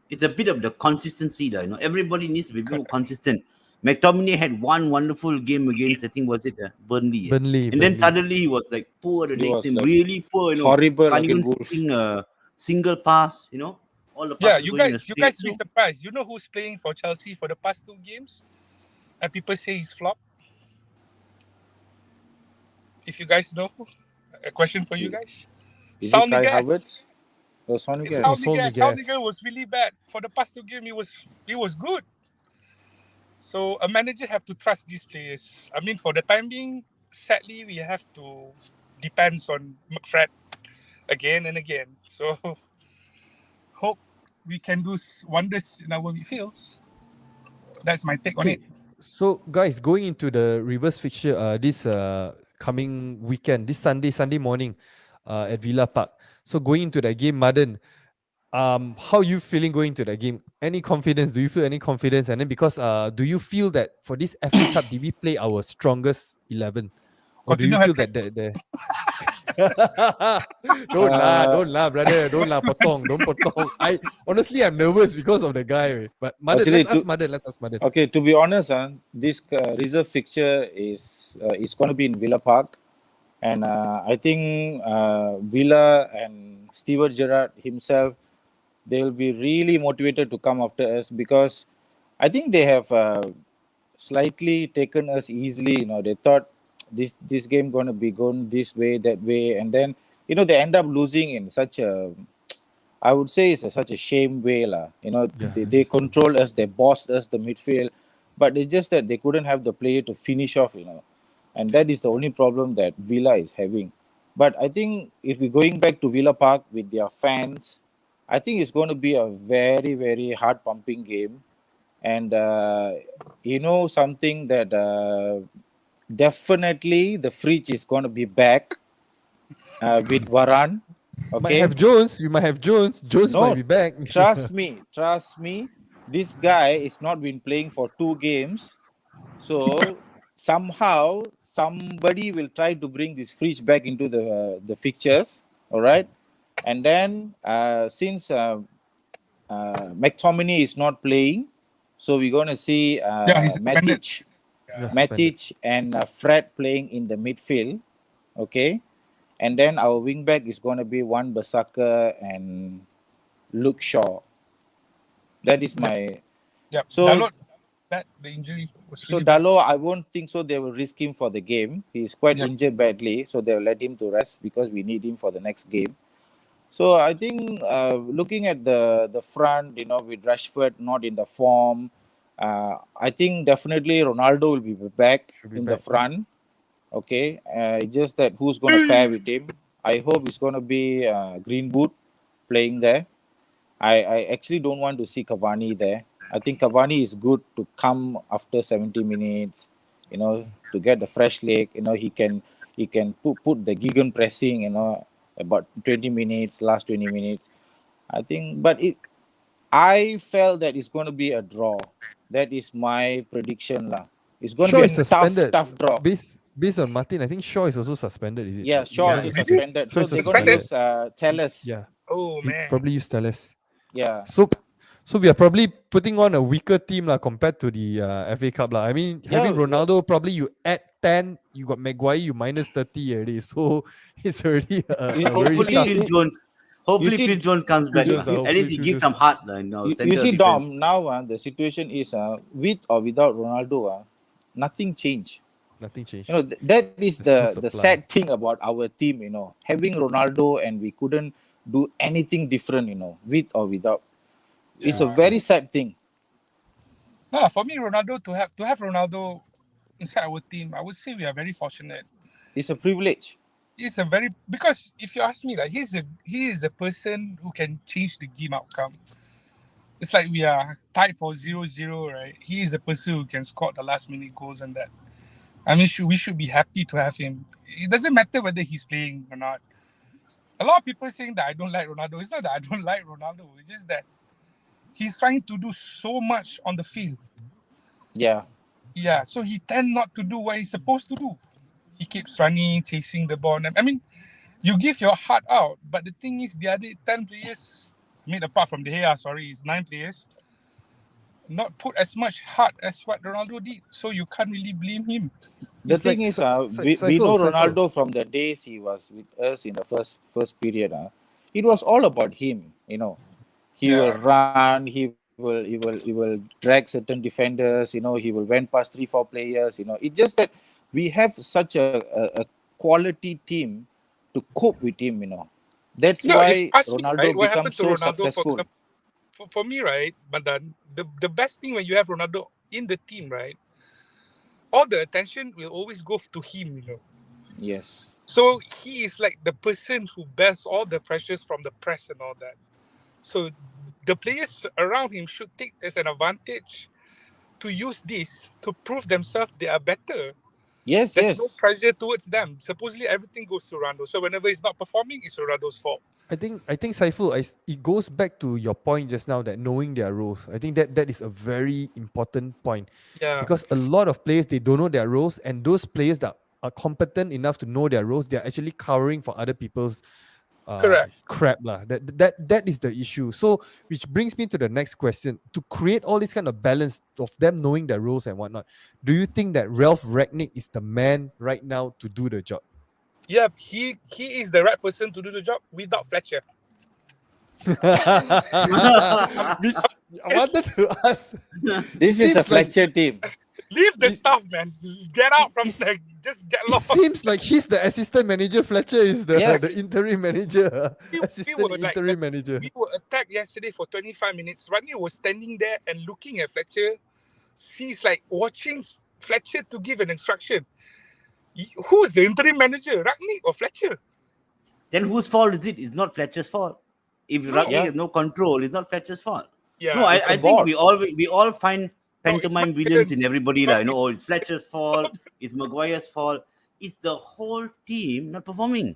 it's a bit of the consistency, lah. Everybody needs to be more consistent. McTominay had one wonderful game against, I think, was it Burnley? And then suddenly he was like poor the next game, really poor. Horrible. Can't even sing a single pass. All the passes you going guys be surprised. You know who's playing for Chelsea for the past 2 games, and people say he's flop. If you guys know, A question for you guys. Is Saul it Kai Niguez. Havertz? Oh, Saul It's Niguez. Saul Niguez. Saul Niguez. Niguez was really bad. For the past 2 games, he was good. So a manager have to trust these players. I mean, for the time being, sadly, we have to depends on McFred again and again. So hope we can do wonders in our midfields. That's my take on it. So guys, going into the reverse fixture this coming weekend, this Sunday morning at Villa Park. So going into that game, Madan, how you feeling going to that game? Any confidence? Do you feel any confidence? And then because do you feel that for this FA Cup, did we play our strongest 11? Or do you feel that the don't lah, brother. Don't potong. I honestly, I'm nervous because of the guy. But Madan, let's ask Madan. Okay, to be honest, this reserve fixture is going to be in Villa Park, and I think Villa and Steven Gerrard himself, they'll be really motivated to come after us because I think they have slightly taken us easily. They thought this game going to be going this way, that way, and then they end up losing in such a, I would say it's such a shame way lah. They control us, they bossed us the midfield, but it's just that they couldn't have the player to finish off. And that is the only problem that Villa is having. But I think if we're going back to Villa Park with their fans, I think it's going to be a very, very hard pumping game. And something that definitely the fridge is going to be back with Varane. Okay. Might have Jones. You might have Jones. Jones might be back. Trust me. This guy is not been playing for 2 games. So somehow somebody will try to bring this fridge back into the fixtures. All right. And then since McTominay is not playing, so we're going to see Matic and Fred playing in the midfield. Okay. And then our wingback is going to be Wan-Bissaka and Luke Shaw. That is my... Yeah. So Dalot, the injury was so Dalot, I won't think so they will risk him for the game. He's quite injured badly, so they'll let him to rest because we need him for the next game. So I think looking at the front, with Rashford not in the form, I think definitely Ronaldo will be back the front. Okay, just that who's going to pair with him? I hope it's going to be Greenwood playing there. I actually don't want to see Cavani there. I think Cavani is good to come after 70 minutes, to get the fresh leg. He can put the gegen pressing, about 20 minutes, last 20 minutes. I think, but I felt that it's going to be a draw. That is my prediction lah. It's going to be a tough draw. Based on Martin, I think Shaw is also suspended, is it? Yeah, Shaw is suspended. So they're going to use Telles. Yeah. Oh, man. Probably use Telles. Yeah. So we are probably putting on a weaker team compared to the FA Cup. I mean, having Ronaldo, probably you add 10, you got Maguire, you minus 30 already. So it's already Hopefully Phil Jones comes back. At least he gives some heart. You see, Dom, now the situation is with or without Ronaldo, nothing changed. Nothing changed. That is the sad thing about our team, having Ronaldo and we couldn't do anything different, with or without. Yeah. It's a very sad thing. No, for me, Ronaldo to have Ronaldo inside our team, I would say we are very fortunate. It's a privilege. Because if you ask me, he is the person who can change the game outcome. It's like we are tied for 0-0, right? He is the person who can score the last minute goals and that. I mean, we should be happy to have him. It doesn't matter whether he's playing or not. A lot of people saying that I don't like Ronaldo. It's not that I don't like Ronaldo. It's just that he's trying to do so much on the field. Yeah. Yeah, so he tend not to do what he's supposed to do. He keeps running, chasing the ball. I mean, you give your heart out, but the thing is, the other 10 players, apart from it's 9 players, not put as much heart as what Ronaldo did. So you can't really blame him. The thing is, we know Ronaldo from the days he was with us in the first period. It was all about him. He will run. He will drag certain defenders. He will went past 3-4 players. It's just that we have such a quality team to cope with him, That's No, if why you ask me, right, Ronaldo what becomes happened to so Ronaldo, for successful. example, for me, right, Madan, the best thing when you have Ronaldo in the team, right, all the attention will always go to him. Yes. So he is like the person who bears all the pressures from the press and all that. So the players around him should take as an advantage to use this to prove themselves they are better. Yes, There's no yes. pressure towards them. Supposedly everything goes to Ronaldo. So whenever he's not performing, it's Ronaldo's fault. I think Saiful, it goes back to your point just now that knowing their roles. I think that is a very important point Yeah, because a lot of players they don't know their roles, and those players that are competent enough to know their roles, they're actually covering for other people's correct. crap lah. That is the issue. So which brings me to the next question: to create all this kind of balance of them knowing their roles and whatnot, do you think that Ralph Ragnick is the man right now to do the job? Yeah, he is the right person to do the job without Fletcher. Which I wanted to ask. This is a Seems like Fletcher team. Leave the It- stuff, man. Get out from it's- there. Just get it lost. seems like he's the assistant manager. Fletcher is the, Yes. the interim manager, We assistant were like interim manager. we were attacked yesterday for 25 minutes. Rodney was standing there and looking at Fletcher. He's like watching Fletcher to give an instruction. Who's the interim manager, Ragnick or Fletcher? Then whose fault is it? It's not Fletcher's fault. If Ragnick Yeah. has no control, it's not Fletcher's fault. Yeah, No, it's the I think board. we all find pantomime villains in Maguire's. everybody. Like, oh, it's Fletcher's fault, it's Maguire's fault. It's the whole team not performing.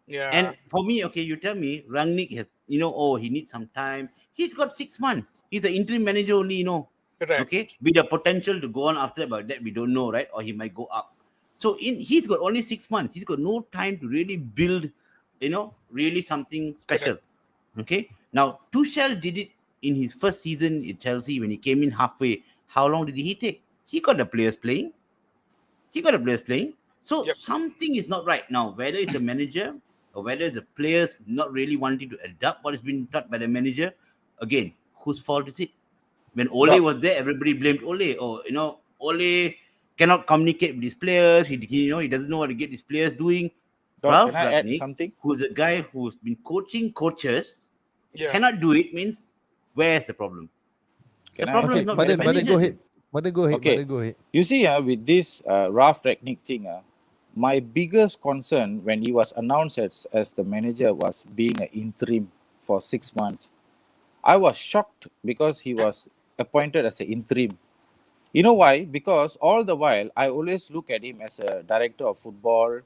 Yeah. And for me, okay, you tell me, Rangnick has, oh, he needs some time. He's got 6 months. He's an interim manager only, Correct. Okay, with the potential to go on after that, but that we don't know, right? Or he might go up. So he's got only 6 months. He's got no time to really build, really something special. Okay. Now Tuchel did it in his first season in Chelsea when he came in halfway. How long did he take? He got the players playing. So Yep. something is not right now. Whether it's the manager or whether it's the players not really wanting to adapt what has been taught by the manager. Again, whose fault is it? When Ole was there, everybody blamed Ole. Oh, Ole cannot communicate with his players. He doesn't know what to get his players doing. Doc, Ralph can I add Rangnick, something? who's a guy who's been coaching coaches, Yeah. cannot do it, means where's the problem? Can The I problem Okay, is not Madan, with the Madan, go manager. ahead. Madan, go ahead. Okay. Madan, go ahead. You see, with this Ralph Ragnick thing, my biggest concern when he was announced as the manager was being an interim for 6 months. I was shocked because he was appointed as an interim. You know why? Because all the while, I always look at him as a director of football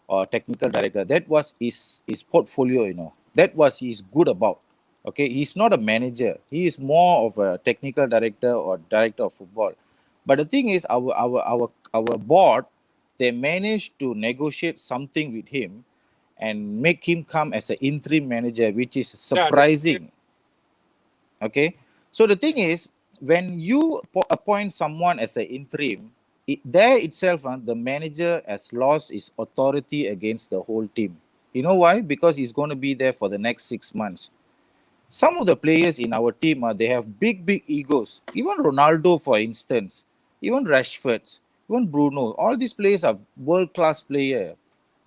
or technical director. That was his portfolio, That was he's good about. Okay, he's not a manager. He is more of a technical director or director of football. But the thing is, our board, they managed to negotiate something with him and make him come as an interim manager, which is surprising. Okay, so the thing is, when you appoint someone as an interim, there itself, the manager has lost his authority against the whole team. You know why? Because he's going to be there for the next 6 months. Some of the players in our team, they have big egos. Even Ronaldo, for instance, even Rashford, even Bruno, all these players are world-class players.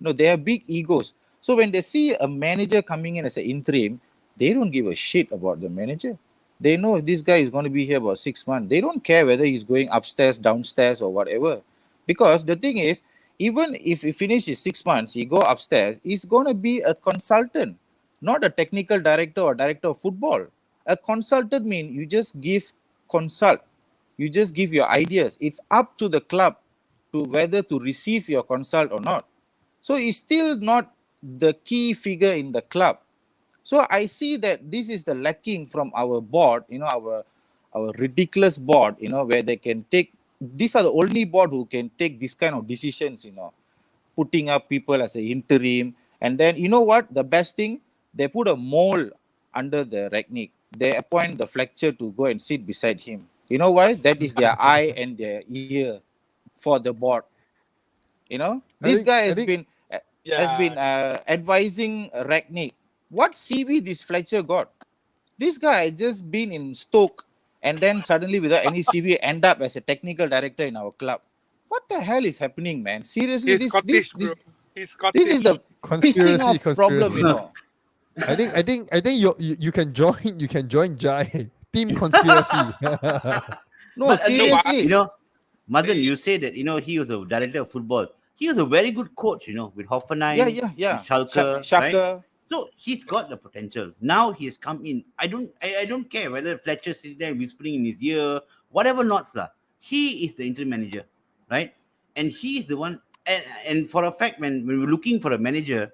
They have big egos. So when they see a manager coming in as an interim, they don't give a shit about the manager. They know if this guy is going to be here about 6 months. They don't care whether he's going upstairs, downstairs, or whatever. Because the thing is, even if he finishes 6 months, he go upstairs, he's going to be a consultant, not a technical director or director of football. A consultant means you just give consult. You just give your ideas. It's up to the club to whether to receive your consult or not. So he's still not the key figure in the club. So I see that this is the lacking from our board, our ridiculous board, where they can take, these are the only board who can take this kind of decisions, putting up people as an interim. And then, you know what? The best thing, they put a mole under the Ragnick. They appoint the Fletcher to go and sit beside him. You know why? That is their eye and their ear for the board. This guy has been advising Ragnick. What CV this Fletcher got? This guy just been in Stoke and then suddenly without any CV end up as a technical director in our club. What the hell is happening, man? Seriously, He's Scottish, bro. He's This is the pissing off problem, you know. I think you can join Jai team conspiracy. No, But again, seriously. you know, Madan, you say that he was a director of football. He was a very good coach, with Hoffenheim, Yeah. with Schalke, right? Shaka. So he's got the potential. Now he's come in. I don't care whether Fletcher sitting there whispering in his ear, whatever nots lah. He is the interim manager, right? And he is the one. And for a fact, when we were looking for a manager,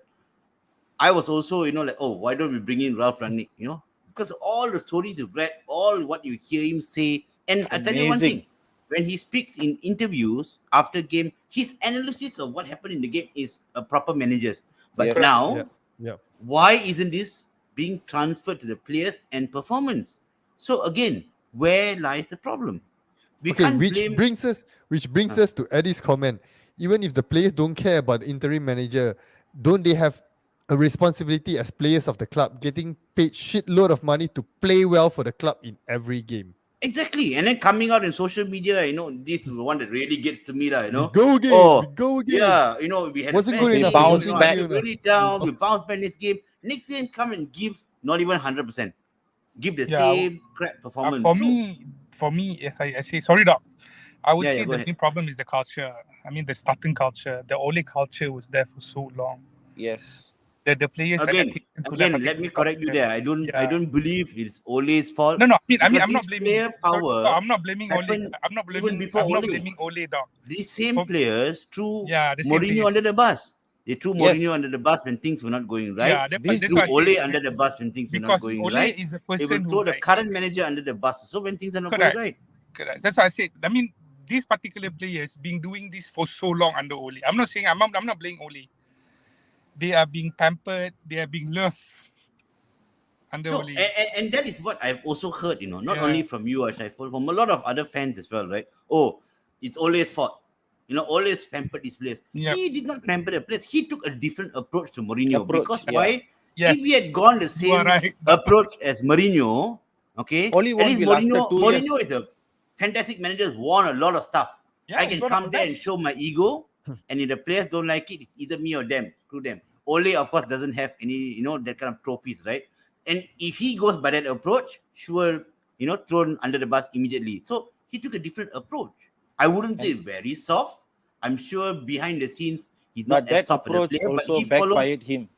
I was also, like, oh, why don't we bring in Ralph Rangnick? Because all the stories you've read, all what you hear him say, and I tell you one Amazing. thing: when he speaks in interviews after game, his analysis of what happened in the game is a proper manager's. But Yes. now, Yeah. why isn't this being transferred to the players and performance? So again, where lies the problem? We Okay, can't which blame. brings us to Eddie's comment. Even if the players don't care about the interim manager, don't they have a responsibility as players of the club, getting paid shitload of money to play well for the club in every game? Exactly. And then coming out in social media, this is the one that really gets to me, We go again. Oh, we go again. yeah, we had Wasn't a good bad enough. game, It bounce wasn't back. good I feel enough. really down, we bounce back next game. Next game, come and give not even 100%. Give the Yeah, same crap performance. for me, as I say, sorry, Doc. I would say go the ahead. main problem is the culture. I mean, the starting culture. The Ole culture was there for so long. Yes. The players Again, adapted to that let me particular correct you culture. there. I Yeah. don't believe it's Ole's fault. No, I mean, because I'm not this blaming. player power So I'm not blaming Ole. happened I'm not even blaming. before I'm not Ole. blaming Ole, Doc. These same For- players threw Yeah, the same Mourinho players. under the bus. They threw Yes. Mourinho under the bus when things were not going right. Yeah, They that's threw why I Ole say under the bus when things were not because going Ole right. is a They will person throw who, the like, current manager under the bus. So when things are not Correct. going right. correct. That's why I said. I mean, these particular players been doing this for so long under Ole. I'm not saying I'm not blaming Ole. They are being pampered. They are being loved under No, Ole. and that is what I've also heard, not Yeah. only from you, Shaiful, from a lot of other fans as well, right? Oh, it's Ole's fault. Ole's pampered his players. Yep. He did not pamper the players. He took a different approach to Mourinho. Because Yeah. why? Yes. If he had gone the You are same right. approach as Mourinho, okay, Ole at won't least be lasted 2 years. Mourinho is a fantastic manager, won a lot of stuff. Yeah, I he's can one of come the there and best. show my ego, and if the players don't like it, it's either me or them. Screw them. Ole, of course, doesn't have any, that kind of trophies, right? And if he goes by that approach, sure, thrown under the bus immediately. So he took a different approach. I wouldn't say very soft. I'm sure behind the scenes he's not But as that soft as a approach player, but also he follows. backfired him.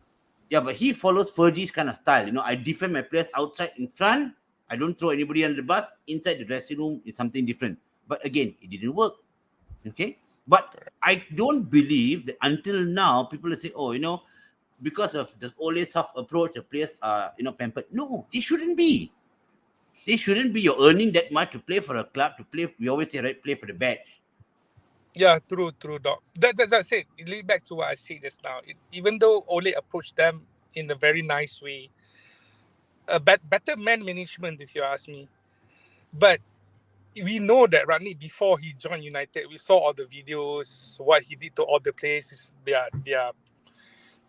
Yeah, but he follows Fergie's kind of style. I defend my players outside in front. I don't throw anybody under the bus. Inside the dressing room is something different. But again, it didn't work. Okay. But I don't believe that until now people will say, oh, because of the Ole soft approach, the players are, pampered. No, they shouldn't be. They shouldn't be. You're earning that much to play for a club, to play. We always say, right, play for the badge. Yeah, true, Doc. That's I said. It leads back to what I said just now. Even though Ole approached them in a very nice way, better man management, if you ask me. But we know that Rangnick, before he joined United, we saw all the videos, what he did to all the players, their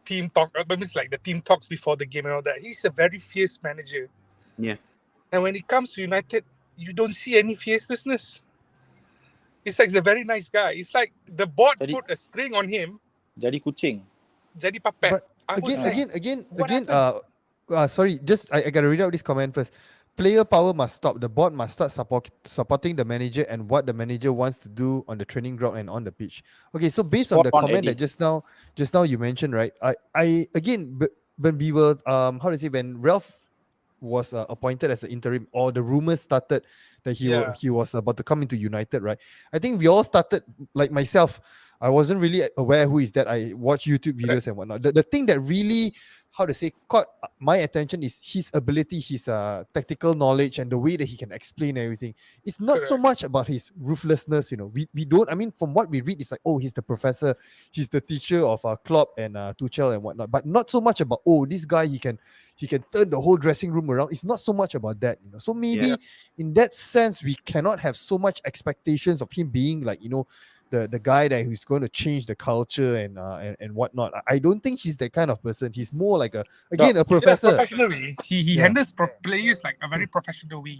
team talk. It's like the team talks before the game and all that. He's a very fierce manager. Yeah. And when it comes to United, you don't see any fierceness. It's like he's a very nice guy. It's like the board put a string on him. Jadi kucing. Jadi papet. But again, what happened? sorry, just I gotta read out this comment first. Player power must stop. The board must start supporting the manager and what the manager wants to do on the training ground and on the pitch. Okay, so based on the comment that just now you mentioned, right? I again, when we were when Ralph was appointed as the interim, or the rumors started that he was about to come into United, right? I think we all started, like myself, I wasn't really aware who is that. I watch YouTube videos and whatnot. The thing that really, caught my attention is his ability, his tactical knowledge, and the way that he can explain everything. It's not so much about his ruthlessness, We don't. I mean, from what we read, it's like, oh, he's the professor, he's the teacher of Klopp and Tuchel and whatnot. But not so much about, oh, this guy he can turn the whole dressing room around. It's not so much about that, So maybe in that sense, we cannot have so much expectations of him being like, the guy that who's going to change the culture and whatnot. I don't think he's that kind of person. He's more like a professor. Professional way. He handles players like a very professional way.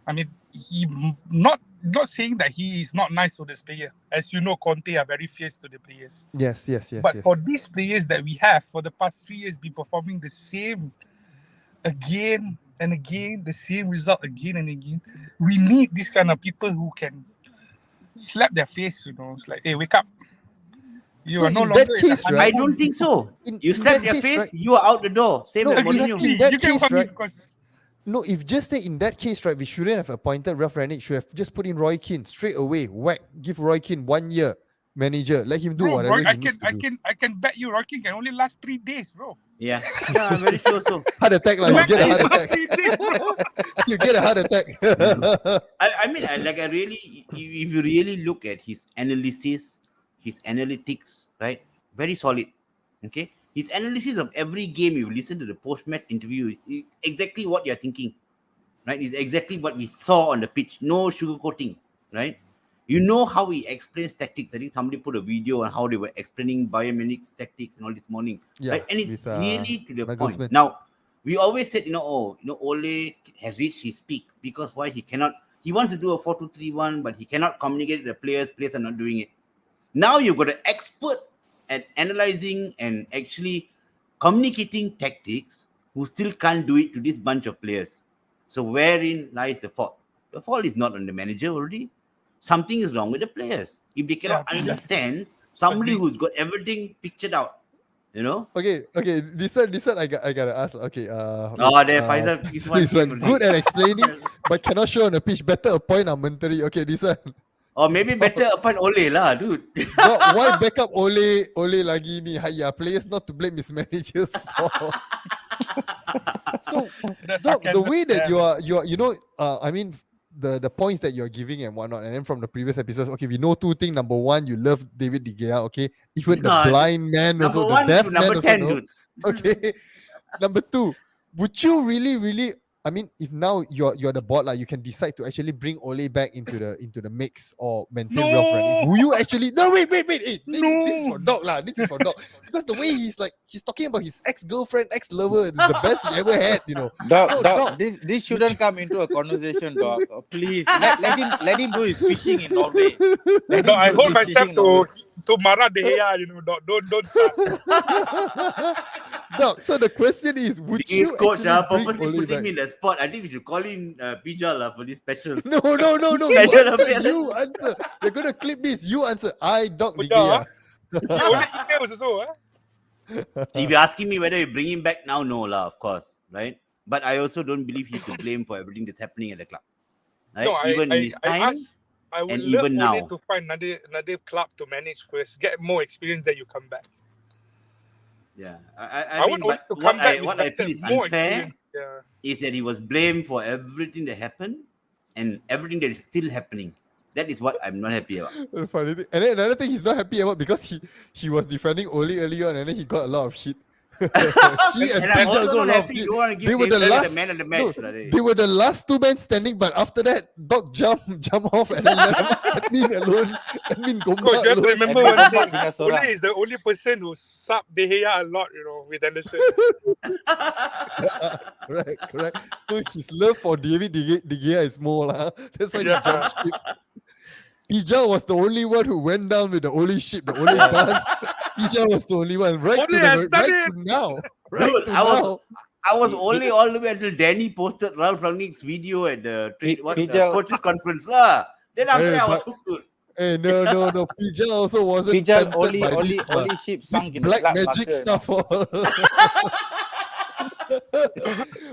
I mean, he not saying that he is not nice to this player. As you know, Conte are very fierce to the players. Yes. But for these players that we have for the past 3 years, been performing the same again and again, the same result again and again. We need this kind of people who can slap their face. It's like, hey, wake up. You So are no in longer that case, in the right? I don't think so. You slap their face, right? you are out the door. Same No, like exactly. Mourinho. In that you case, get what I mean, right? because No, if just say in that case, right, we shouldn't have appointed Ralph Rangnick. Should have just put in Roy Keane straight away. Whack, give Roy Keane 1 year manager. Let him do bro, whatever Roy, he needs to do. I can bet you Roy Keane can only last 3 days, bro. Yeah, I'm very sure so. Heart attack, like you get a heart Maximum attack. 3 days, bro. You get a heart attack. I mean, I really, if you really look at his analysis, his analytics, right? Very solid. Okay, his analysis of every game, you listen to the post-match interview, is exactly what you're thinking, right? It's exactly what we saw on the pitch. No sugarcoating, right? You know how he explains tactics. I think somebody put a video on how they were explaining Bayern Munich's tactics and all this morning, Yeah, right? And it's with, really to the Nagelsmann. point. Now, we always said, Ole has reached his peak because why? He wants to do a 4-2-3-1, but he cannot communicate with the players. Players are not doing it. Now you've got an expert at analyzing and actually communicating tactics who still can't do it to this bunch of players. So wherein lies the fault? The fault is not on the manager already. Something is wrong with the players. If they cannot understand somebody who's got everything pictured out, Okay. This one I gotta ask. Okay. Faisal, this one good at explaining, but cannot show on the pitch. Better appoint a mentally. Okay, this one. Or maybe better appoint Ole lah, dude. Why back up Ole lagi ni? Haya, players not to blame his managers for. So the way that you are, I mean, the points that you're giving and whatnot, and then from the previous episodes, okay, we know 2 things. Number 1, you love David De Gea. Okay, even the blind man also, the deaf man also know. Okay. Number 2, would you really? I mean, if now you're the board, like, you can decide to actually bring Ole back into the mix or maintain Ralph Rangnick. Will you actually? No, wait. Hey, this is for dog lah. This is for dog. Because the way he's talking about his ex-girlfriend, ex-lover, it's the best he ever had. Dog, this shouldn't come into a conversation, dog. Please let him do his fishing in Norway. I hold myself to Mara De Gea. Don't start. No, so the question is, would you coach actually bring purposely Ole putting back? me in the spot? I think we should call in Pijal for this special. No. You answer. You're gonna clip this. You answer. I dog De Gea. Only emails also, If you're asking me whether you bring him back now, no lah, of course, right? But I also don't believe he's to blame for everything that's happening at the club. Right? No, even in his time, I would and love even now. to find another club to manage first, get more experience, then you come back. Yeah, I mean, want but to come back what I feel is more unfair experience. is that he was blamed for everything that happened and everything that is still happening. That is what I'm not happy about. Funny thing. And then another thing he's not happy about, because he was defending Ole early on, and then he got a lot of shit. He and I'm Pijal also got a not lot of happy. shit. You want to give They were the David last the man of the match. They were the last 2 men standing, but after that, Dog jump off and then left admin alone. Admin Coach, Gombak you have to alone. remember one thing. Ole is the only person who subbed De Gea a lot, with Anderson. Right, correct. So his love for David De Gea is more lah. That's why he jumped ship. Pijal was the only one who went down with the Ole ship, the Ole bus. Pijal was the only one, right to now. Right Dude, to now. I was only all the way until Danny posted Ralph Rangnick's video at the coaches conference lah. Then after that, I was hooked. Hey, no. Pijal also wasn't Pijal tempted by only ship this sunk in black the magic stuff.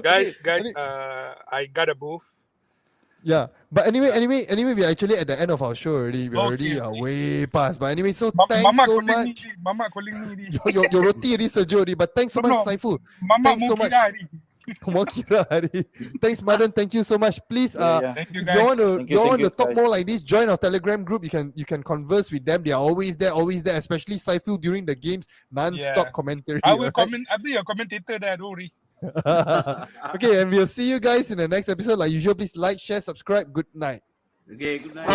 Guys, I got a booth. Yeah, but anyway, we're actually at the end of our show already. We're already way past. But anyway, so thanks Mama so calling much. Me, Mama calling me. Your roti already Sergio already. But thanks so much, Saiful. Mama thanks so much. Hari. Thanks, Madan. Thank you so much. Please, Thank you, if guys. you want to talk more like this, join our Telegram group. You can converse with them. They are always there, especially Saiful during the games, non-stop commentary. I will comment. I'll be a commentator there. Don't worry. Okay, and we'll see you guys in the next episode. Like usual, please like, share, subscribe. Good night. Okay, good night.